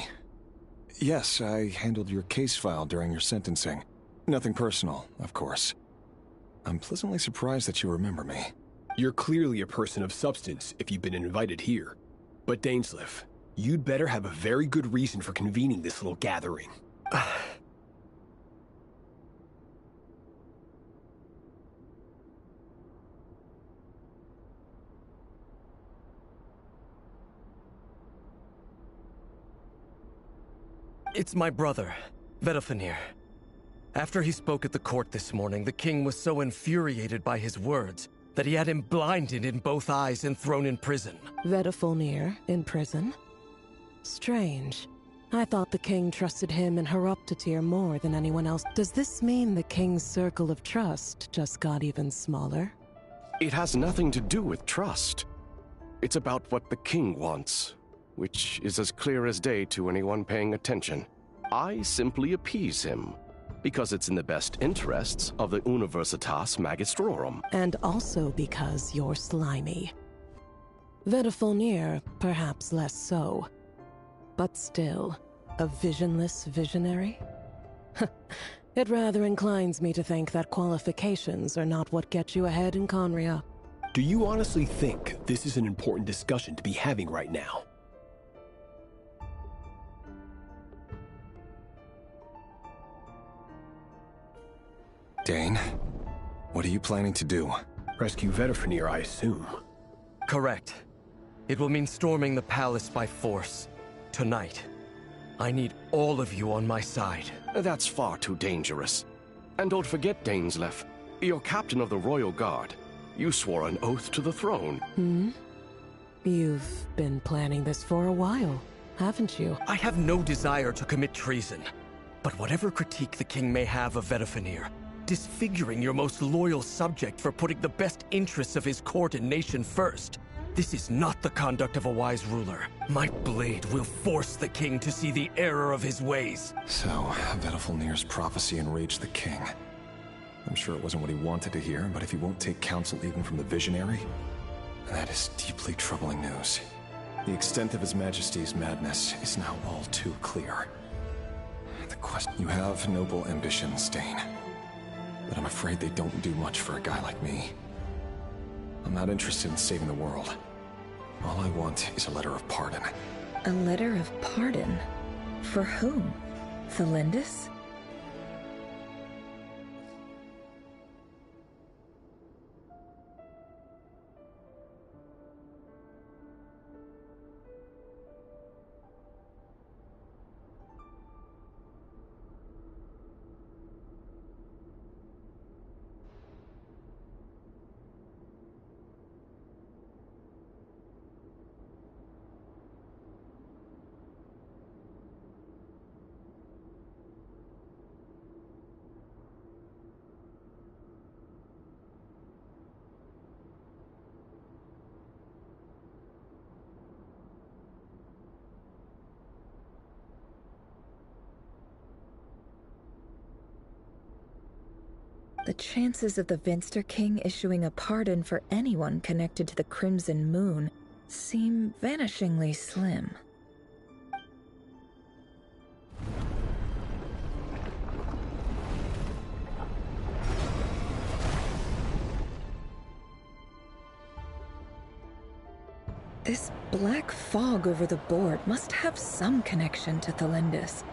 Yes, I handled your case file during your sentencing. Nothing personal, of course. I'm pleasantly surprised that you remember me. You're clearly a person of substance if you've been invited here. But Dainsleif, you'd better have a very good reason for convening this little gathering. It's my brother, Vedafenir. After he spoke at the court this morning, the king was so infuriated by his words that he had him blinded in both eyes and thrown in prison. Vedafenir in prison? Strange. I thought the king trusted him and Horoptatyr more than anyone else. Does this mean the king's circle of trust just got even smaller? It has nothing to do with trust. It's about what the king wants, which is as clear as day to anyone paying attention. I simply appease him, because it's in the best interests of the Universitas Magistrorum. And also because you're slimy. Vedafenir, perhaps less so. But still, a visionless visionary? It rather inclines me to think that qualifications are not what get you ahead in Conria. Do you honestly think this is an important discussion to be having right now? Dane, what are you planning to do? Rescue Vedafenir, I assume. Correct. It will mean storming the palace by force. Tonight. I need all of you on my side. That's far too dangerous. And don't forget, Dainsleif, you're captain of the Royal Guard. You swore an oath to the throne. You've been planning this for a while, haven't you? I have no desire to commit treason. But whatever critique the king may have of Vedafenir, disfiguring your most loyal subject for putting the best interests of his court and nation first, this is not the conduct of a wise ruler. My blade will force the king to see the error of his ways. So, Vedafenir's prophecy enraged the king. I'm sure it wasn't what he wanted to hear, but if he won't take counsel even from the visionary, that is deeply troubling news. The extent of His Majesty's madness is now all too clear. The question... You have noble ambitions, Dane. But I'm afraid they don't do much for a guy like me. I'm not interested in saving the world. All I want is a letter of pardon. A letter of pardon? For whom? Thelindis? The chances of the Vinster King issuing a pardon for anyone connected to the Crimson Moon seem vanishingly slim. This black fog over the board must have some connection to Thelindis.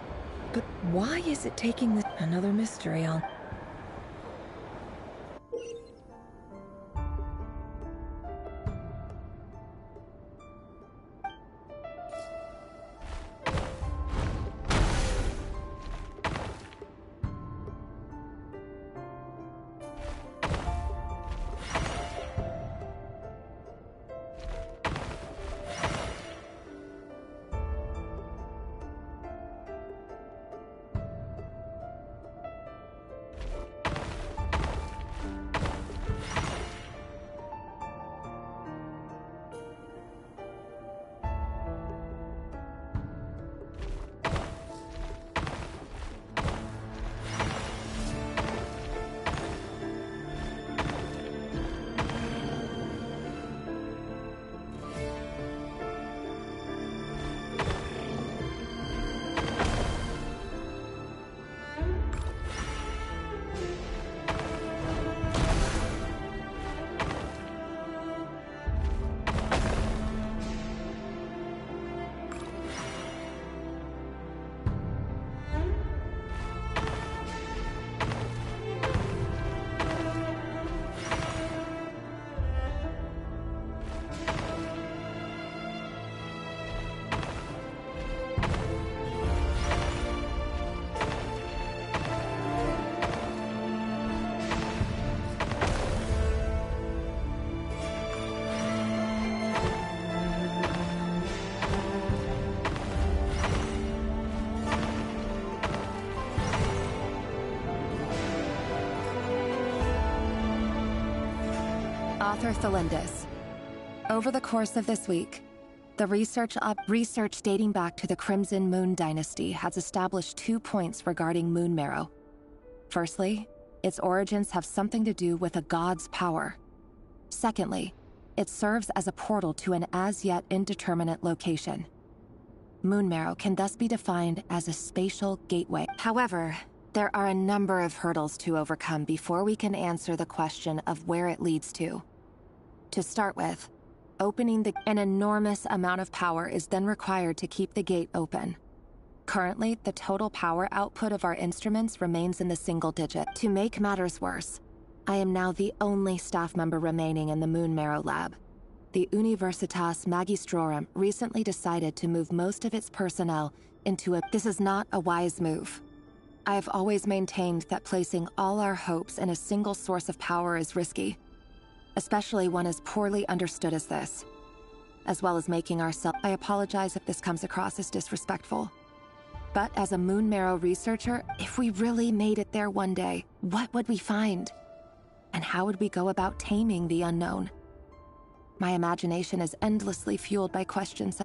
But why is it taking this... Another mystery on... Author Thelindis. Over the course of this week, the research dating back to the Crimson Moon Dynasty has established 2 points regarding Moon Marrow. Firstly, its origins have something to do with a god's power. Secondly, it serves as a portal to an as-yet indeterminate location. Moon Marrow can thus be defined as a spatial gateway. However, there are a number of hurdles to overcome before we can answer the question of where it leads to. To start with, an enormous amount of power is then required to keep the gate open. Currently, the total power output of our instruments remains in the single digit. To make matters worse, I am now the only staff member remaining in the Moon Marrow lab. The Universitas Magistrorum recently decided to move most of its personnel into a... This is not a wise move. I have always maintained that placing all our hopes in a single source of power is risky, especially one as poorly understood as this, as well as making ourselves... I apologize if this comes across as disrespectful. But as a Moon Marrow researcher, if we really made it there one day, what would we find? And how would we go about taming the unknown? My imagination is endlessly fueled by questions.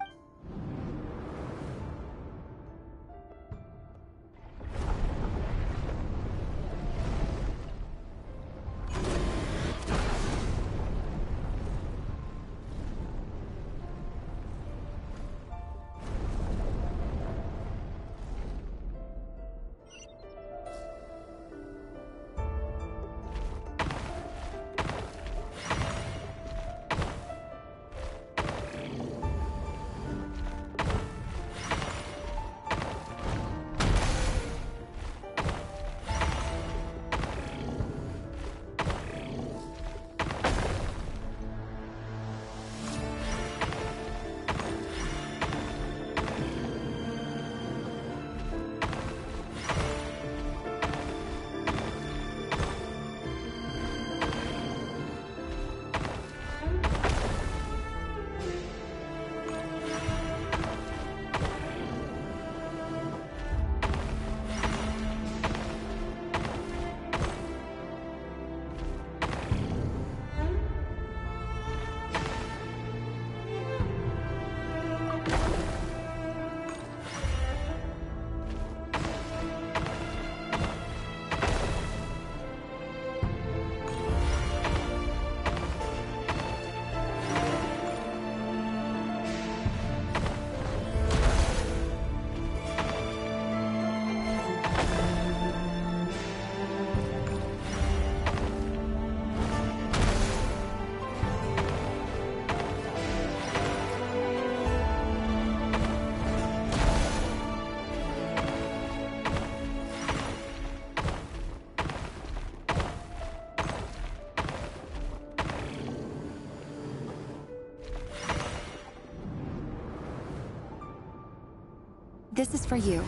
This is for you.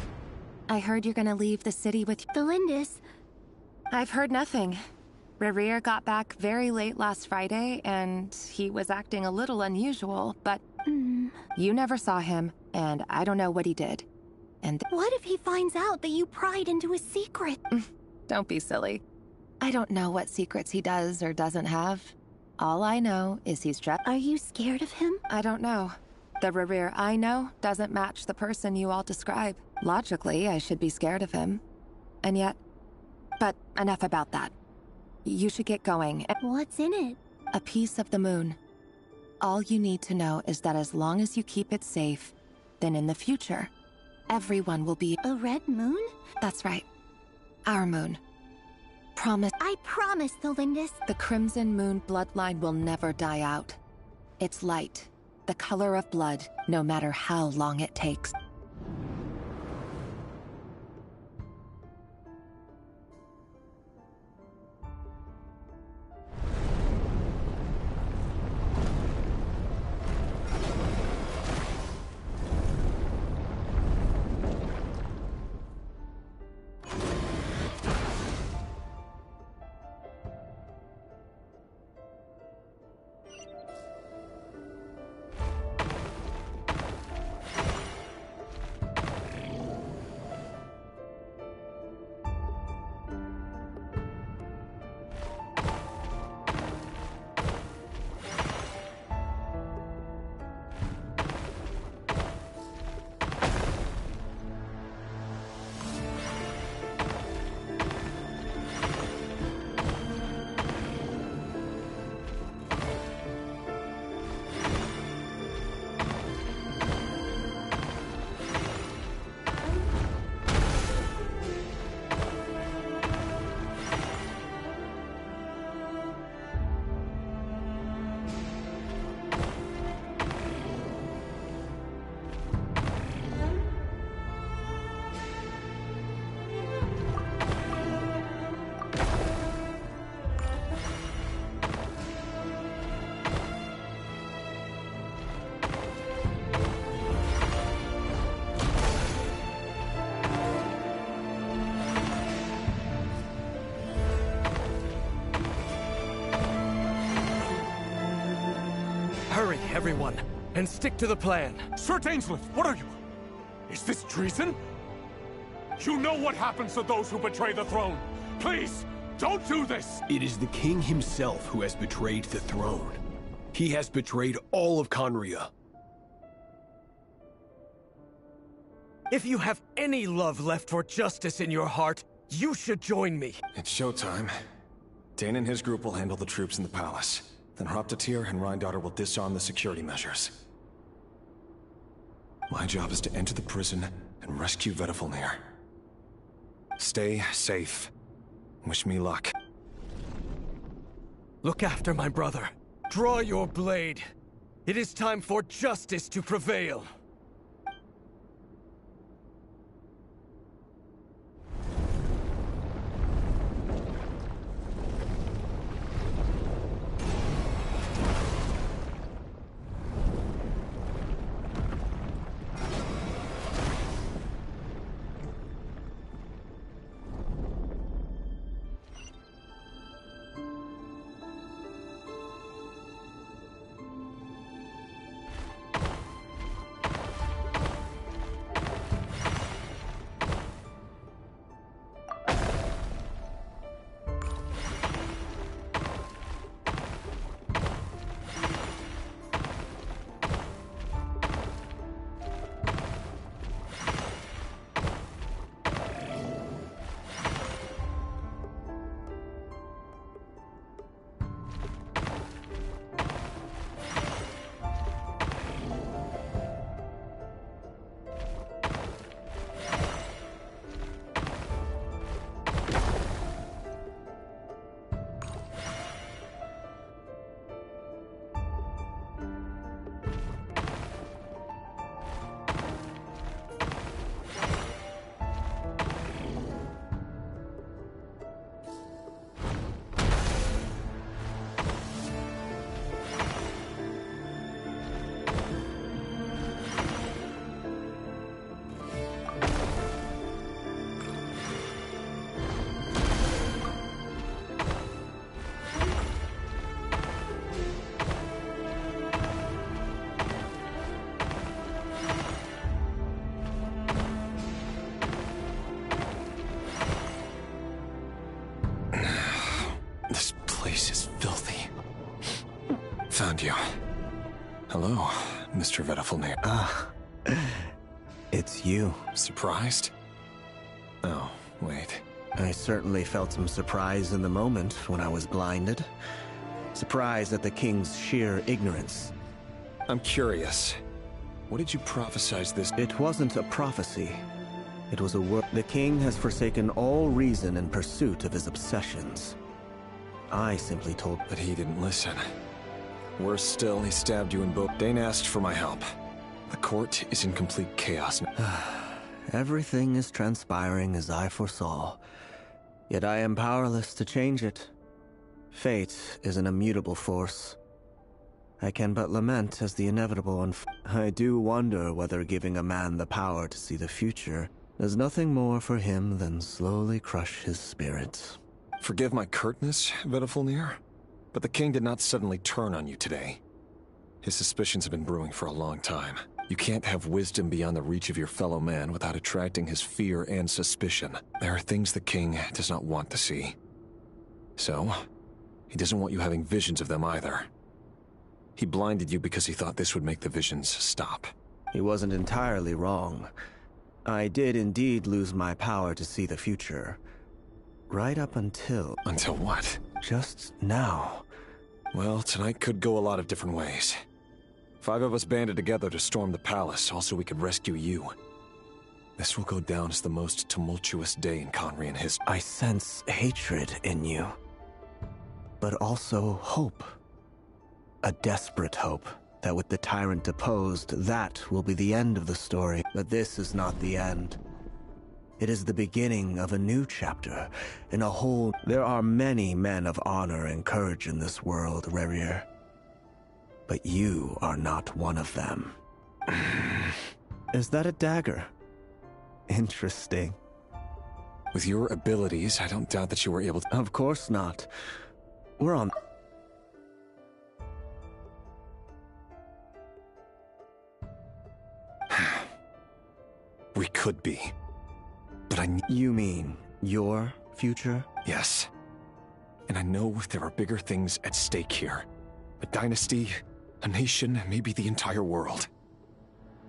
I heard you're gonna leave the city with Thelindis. I've heard nothing. Rerir got back very late last Friday, and he was acting a little unusual, but you never saw him, and I don't know what he did. And what if he finds out that you pried into his secret? Don't be silly. I don't know what secrets he does or doesn't have. All I know is he's Are you scared of him? I don't know. The Rerir I know doesn't match the person you all describe. Logically, I should be scared of him. And yet... But enough about that. You should get going. What's in it? A piece of the moon. All you need to know is that as long as you keep it safe, then in the future, everyone will be... A red moon? That's right. Our moon. Promise. I promise, Thelindis. The Crimson Moon bloodline will never die out. It's light. The color of blood, no matter how long it takes. everyone, and stick to the plan. Sir Dainsleif, what are you? Is this treason? You know what happens to those who betray the throne. Please, don't do this! It is the king himself who has betrayed the throne. He has betrayed all of Conria. If you have any love left for justice in your heart, you should join me. It's showtime. Dane and his group will handle the troops in the palace. Then Hraptatyr and Rhindaughter will disarm the security measures. My job is to enter the prison and rescue Vedifalnir. Stay safe. Wish me luck. Look after my brother. Draw your blade. It is time for justice to prevail. Found you. Hello, Mr. Vedifalnir. It's you. Surprised? Oh, wait. I certainly felt some surprise in the moment when I was blinded. Surprise at the king's sheer ignorance. I'm curious. What did you prophesize this? It wasn't a prophecy. It was a word. The king has forsaken all reason in pursuit of his obsessions. I simply told... But he didn't listen. Worse still, he stabbed you in both. Dane asked for my help. The court is in complete chaos now. Everything is transpiring as I foresaw. Yet I am powerless to change it. Fate is an immutable force. I can but lament as the inevitable I do wonder whether giving a man the power to see the future does nothing more for him than slowly crush his spirit. Forgive my curtness, Vedifalnir, but the king did not suddenly turn on you today. His suspicions have been brewing for a long time. You can't have wisdom beyond the reach of your fellow man without attracting his fear and suspicion. There are things the king does not want to see. So, he doesn't want you having visions of them either. He blinded you because he thought this would make the visions stop. He wasn't entirely wrong. I did indeed lose my power to see the future. Right up until... Until what? Just now. Well, tonight could go a lot of different ways. 5 of us banded together to storm the palace, also we could rescue you. This will go down as the most tumultuous day in Conrian history. I sense hatred in you. But also hope. A desperate hope that with the tyrant deposed, that will be the end of the story. But this is not the end. It is the beginning of a new chapter, in a whole... There are many men of honor and courage in this world, Rerir. But you are not one of them. Is that a dagger? Interesting. With your abilities, I don't doubt that you were able to... Of course not. We're on... We could be. But You mean your future? Yes. And I know there are bigger things at stake here. A dynasty, a nation, maybe the entire world.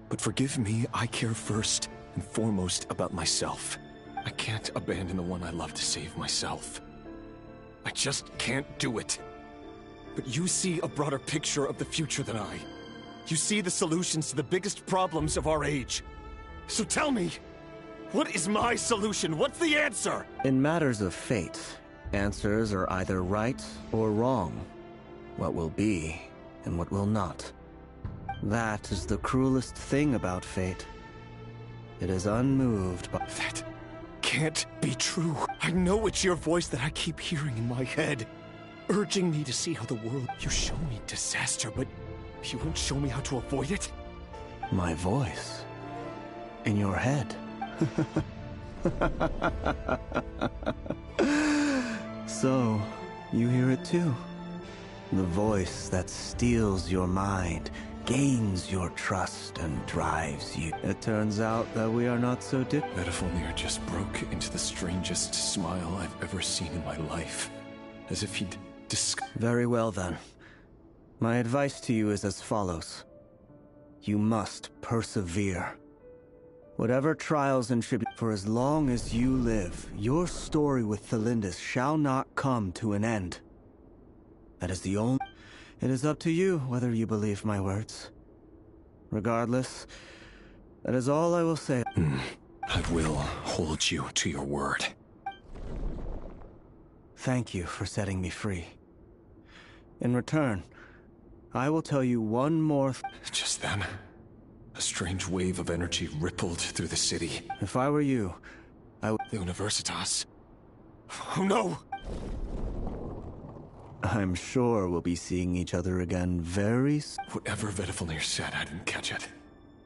But forgive me, I care first and foremost about myself. I can't abandon the one I love to save myself. I just can't do it. But you see a broader picture of the future than I. You see the solutions to the biggest problems of our age. So tell me, what is my solution? What's the answer? In matters of fate, answers are either right or wrong. What will be and what will not. That is the cruelest thing about fate. It is unmoved by... That can't be true. I know it's your voice that I keep hearing in my head, urging me to see how the world... You show me disaster, but you won't show me how to avoid it? My voice? In your head? So, you hear it too? The voice that steals your mind, gains your trust, and drives you. It turns out that we are not so different. Vedifalnir just broke into the strangest smile I've ever seen in my life. As if he'd Very well then. My advice to you is as follows. You must persevere. Whatever trials and tribulations, for as long as you live, your story with Thelindis shall not come to an end. That is the only... It is up to you whether you believe my words. Regardless, that is all I will say. I will hold you to your word. Thank you for setting me free. In return, I will tell you one more Just then, a strange wave of energy rippled through the city. If I were you, I would... The Universitas. Oh no! I'm sure we'll be seeing each other again very soon. Whatever Vedifalnir said, I didn't catch it.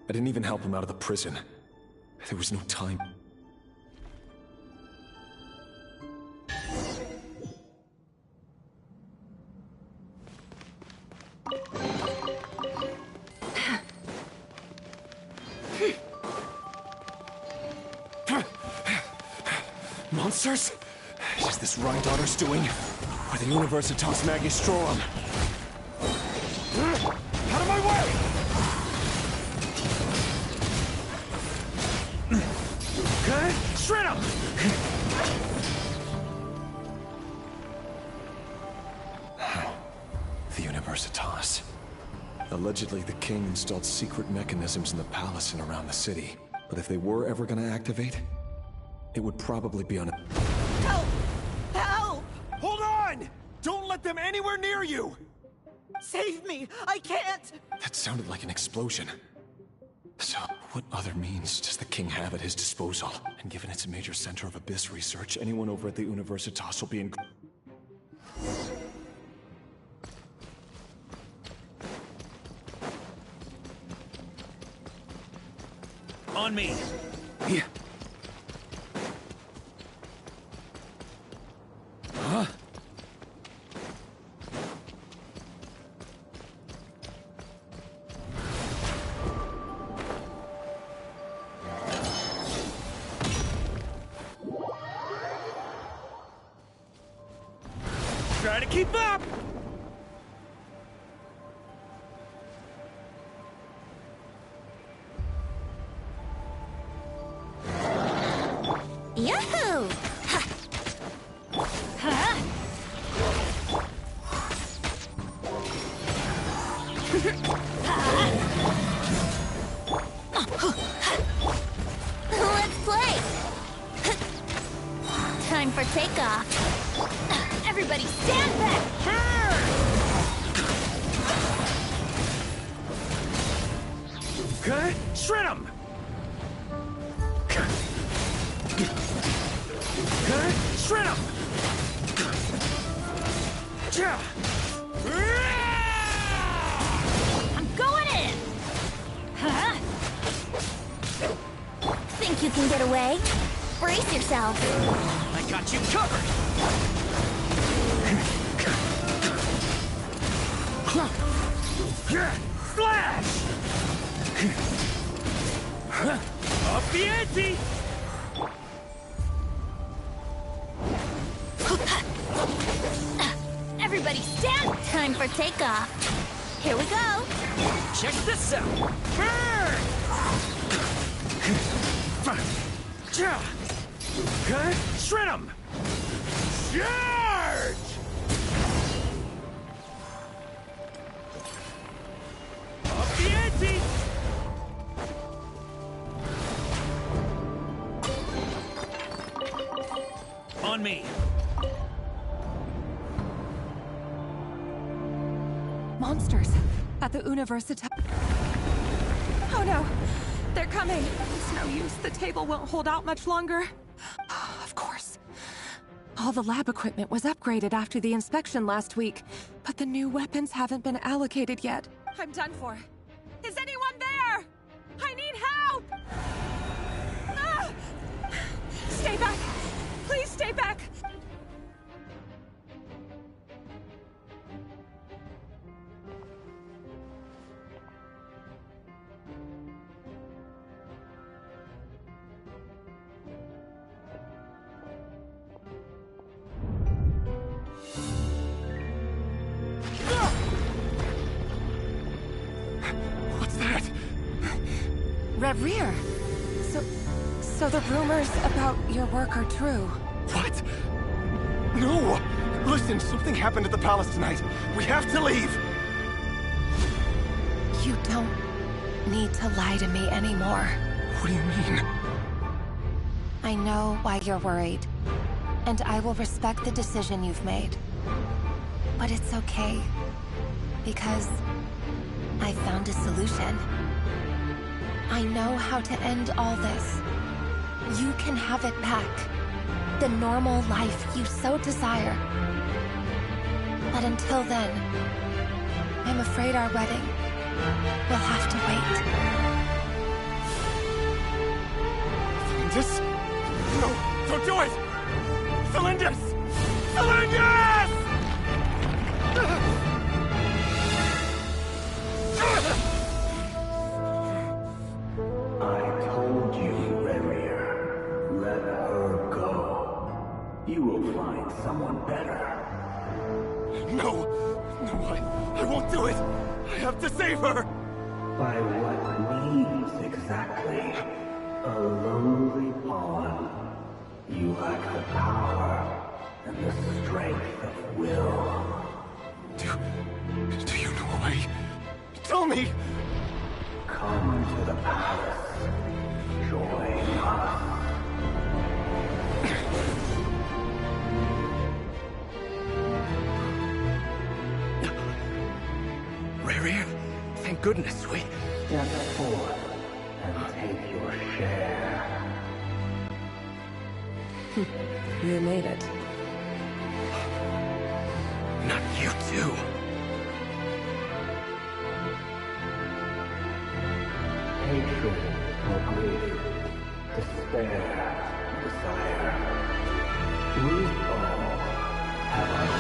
I didn't even help him out of the prison. There was no time. Monsters? Is this Rhindaughter's doing? Or the Universitas Magistrorum? Out of my way! Okay, shred him! The Universitas. Allegedly, the king installed secret mechanisms in the palace and around the city. But if they were ever going to activate, it would probably be on a... Help! Help! Hold on! Don't let them anywhere near you! Save me! I can't! That sounded like an explosion. So, what other means does the king have at his disposal? And given it's a major center of abyss research, anyone over at the Universitas will be in... On me! Yeah. Huh? Try to keep up! Yahoo! Ha! Huh? Let's play! Time for takeoff. Everybody stand back! Okay, shred him! Okay, shred him! I'm going in! Huh? Think you can get away? Brace yourself. I got you covered! Flash! Up! the ante! Everybody stand! Time for takeoff. Here we go. Check this out. Burn! Shred him! Charge! Up the ante! On me. Monsters at the Universitas. Oh no! They're coming! It's no use. The table won't hold out much longer. Of course. All the lab equipment was upgraded after the inspection last week, but the new weapons haven't been allocated yet. I'm done for. Is anyone there? I need help! Ah! Stay back! Please stay back! What's that? Reverie! So the rumors about your work are true. What? No! Listen, something happened at the palace tonight. We have to leave! You don't need to lie to me anymore. What do you mean? I know why you're worried, and I will respect the decision you've made. But it's okay, because I found a solution. I know how to end all this. You can have it back. The normal life you so desire. But until then, I'm afraid our wedding will have to wait. This? No, don't do it! Cylinders! Cylinders! I told you, Reverie. Let her go. You will find someone better. No! No, I won't do it! I have to save her! By what means exactly? A lonely pawn. You lack the power and the strength of will. Do you know a way? Tell me! Come to the palace. Join us. Reverie? Thank goodness, we... Step forth and take your share. You made it. Not you too. Hatred or grief, despair, desire. We all have our own.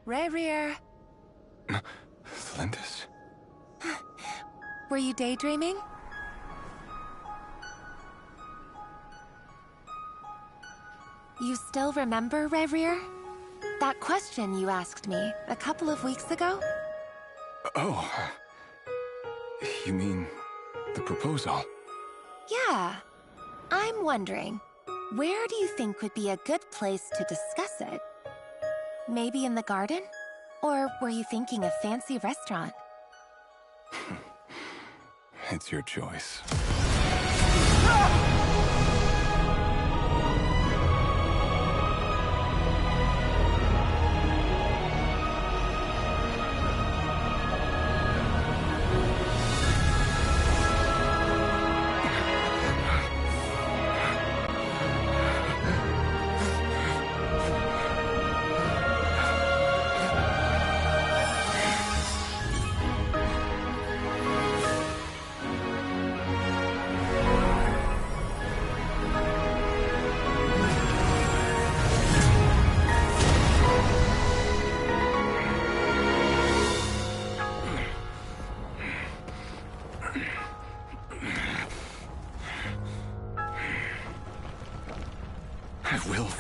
Reverie. Flinders? Were you daydreaming? You still remember, Reverie? That question you asked me a couple of weeks ago? Oh. You mean the proposal? Yeah. I'm wondering, where do you think would be a good place to discuss it? Maybe in the garden? Or were you thinking a fancy restaurant? It's your choice.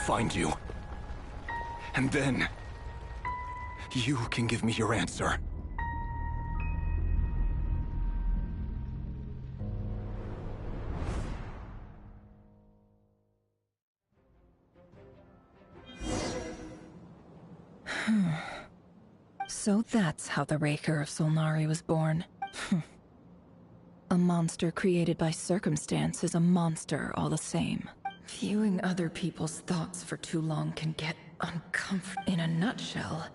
find you. And then... you can give me your answer. So that's how the Raker of Solnari was born. A monster created by circumstance is a monster all the same. Viewing other people's thoughts for too long can get uncomfortable. In a nutshell,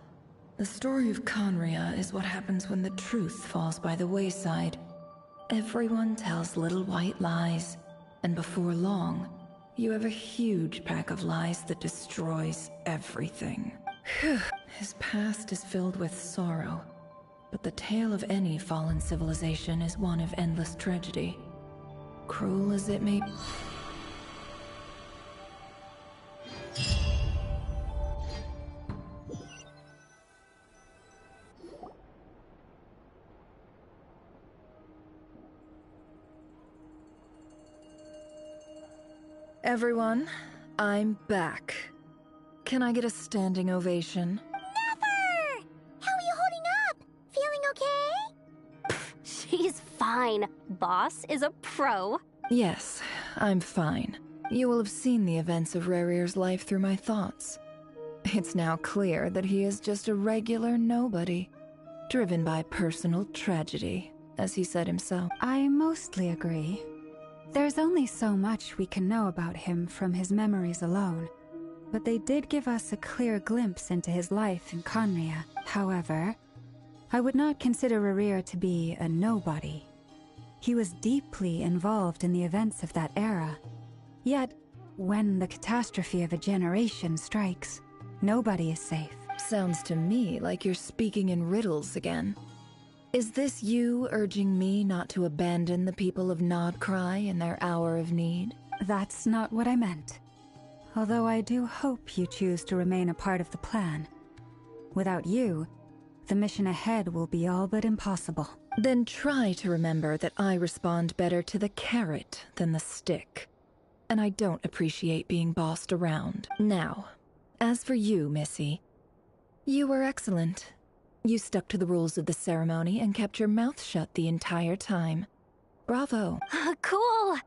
the story of Conria is what happens when the truth falls by the wayside. Everyone tells little white lies, and before long, you have a huge pack of lies that destroys everything. His past is filled with sorrow, but the tale of any fallen civilization is one of endless tragedy. Cruel as it may be. Everyone, I'm back. Can I get a standing ovation? Never! How are you holding up? Feeling okay? She's fine. Boss is a pro. Yes, I'm fine. You will have seen the events of Rerir's life through my thoughts. It's now clear that he is just a regular nobody, driven by personal tragedy, as he said himself. I mostly agree. There's only so much we can know about him from his memories alone, but they did give us a clear glimpse into his life in Conria. However, I would not consider Rerir to be a nobody. He was deeply involved in the events of that era. Yet, when the catastrophe of a generation strikes, nobody is safe. Sounds to me like you're speaking in riddles again. Is this you urging me not to abandon the people of Nodcry in their hour of need? That's not what I meant. Although I do hope you choose to remain a part of the plan. Without you, the mission ahead will be all but impossible. Then try to remember that I respond better to the carrot than the stick. And I don't appreciate being bossed around. Now, as for you, Missy, you were excellent. You stuck to the rules of the ceremony and kept your mouth shut the entire time. Bravo. Cool.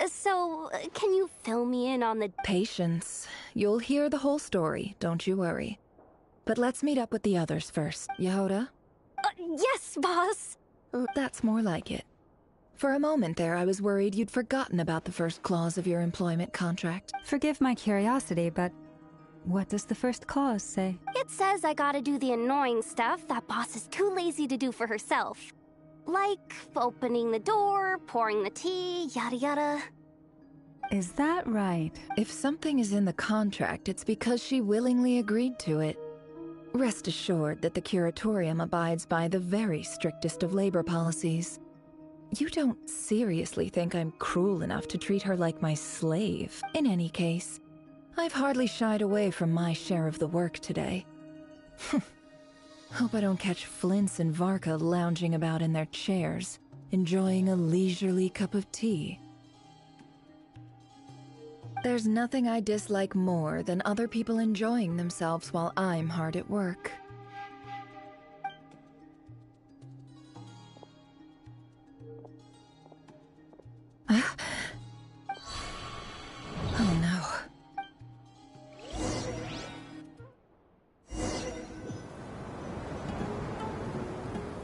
So, can you fill me in on the... Patience. You'll hear the whole story, don't you worry. But let's meet up with the others first. Yehoda? Yes, boss! That's more like it. For a moment there, I was worried you'd forgotten about the first clause of your employment contract. Forgive my curiosity, but what does the first clause say? It says I gotta do the annoying stuff that boss is too lazy to do for herself. Like opening the door, pouring the tea, yada yada. Is that right? If something is in the contract, it's because she willingly agreed to it. Rest assured that the Curatorium abides by the very strictest of labor policies. You don't seriously think I'm cruel enough to treat her like my slave. In any case, I've hardly shied away from my share of the work today. Hope I don't catch Flintz and Varka lounging about in their chairs, enjoying a leisurely cup of tea. There's nothing I dislike more than other people enjoying themselves while I'm hard at work. Oh no.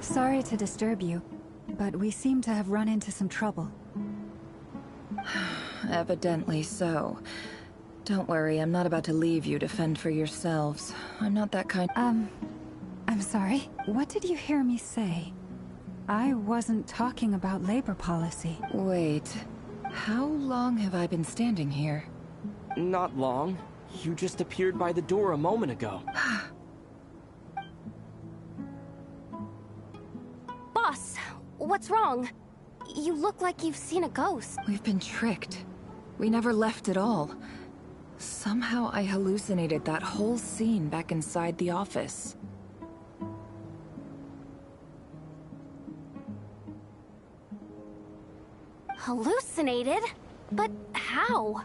Sorry to disturb you, but we seem to have run into some trouble. Evidently so. Don't worry, I'm not about to leave you to fend for yourselves. I'm not that kind. I'm sorry. What did you hear me say? I wasn't talking about labor policy. Wait. How long have I been standing here? Not long. You just appeared by the door a moment ago. Boss, what's wrong? You look like you've seen a ghost. We've been tricked. We never left at all. Somehow I hallucinated that whole scene back inside the office. Hallucinated? But how?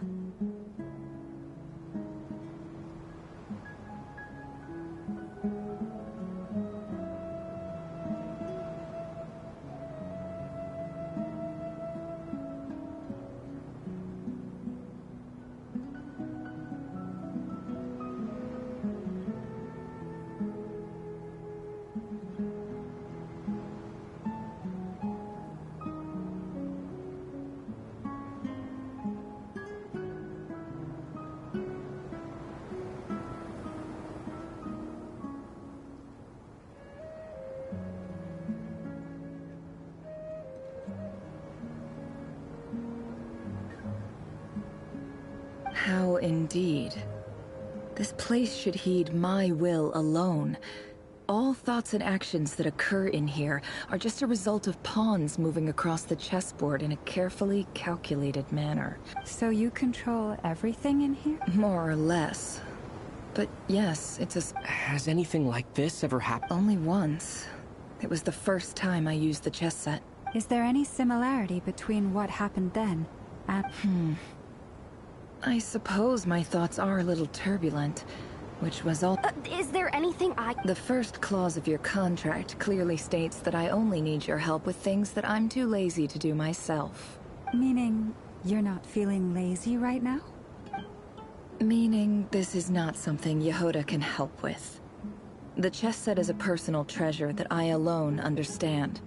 indeed. This place should heed my will alone. All thoughts and actions that occur in here are just a result of pawns moving across the chessboard in a carefully calculated manner. So you control everything in here? More or less. But yes, it's a... Has anything like this ever happened? Only once. It was the first time I used the chess set. Is there any similarity between what happened then and... I suppose my thoughts are a little turbulent. Which was all... Is there anything The first clause of your contract clearly states that I only need your help with things that I'm too lazy to do myself. Meaning, you're not feeling lazy right now? Meaning, this is not something Yehoda can help with. The chess set is a personal treasure that I alone understand.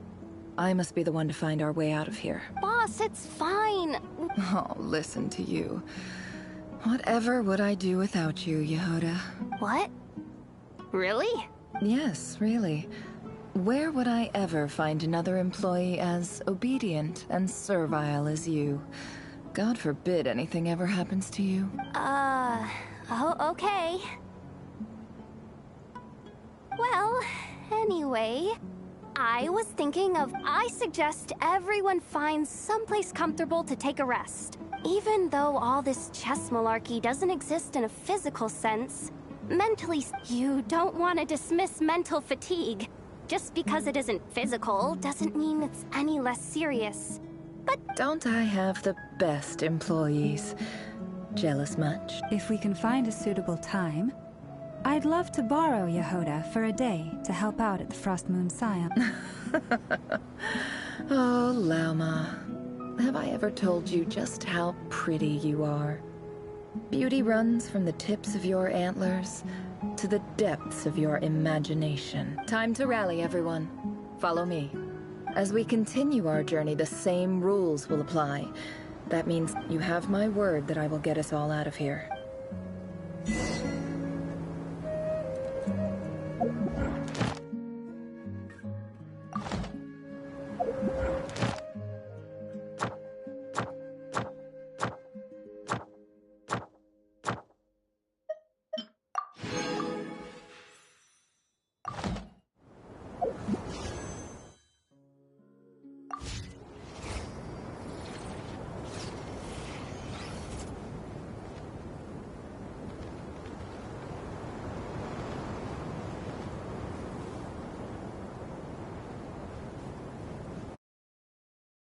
I must be the one to find our way out of here. Boss, it's fine. Oh, listen to you. Whatever would I do without you, Yehoda? What? Really? Yes, really. Where would I ever find another employee as obedient and servile as you? God forbid anything ever happens to you. Oh, okay. Well, anyway, I was thinking of... I suggest everyone finds someplace comfortable to take a rest. Even though all this chess malarkey doesn't exist in a physical sense, mentally, you don't want to dismiss mental fatigue. Just because it isn't physical doesn't mean it's any less serious. But don't I have the best employees? Jealous much? If we can find a suitable time, I'd love to borrow Yehoda for a day to help out at the Frost Moon Scion. Oh, Lauma. Have I ever told you just how pretty you are? Beauty runs from the tips of your antlers to the depths of your imagination. Time to rally, everyone. Follow me. As we continue our journey, the same rules will apply. That means you have my word that I will get us all out of here.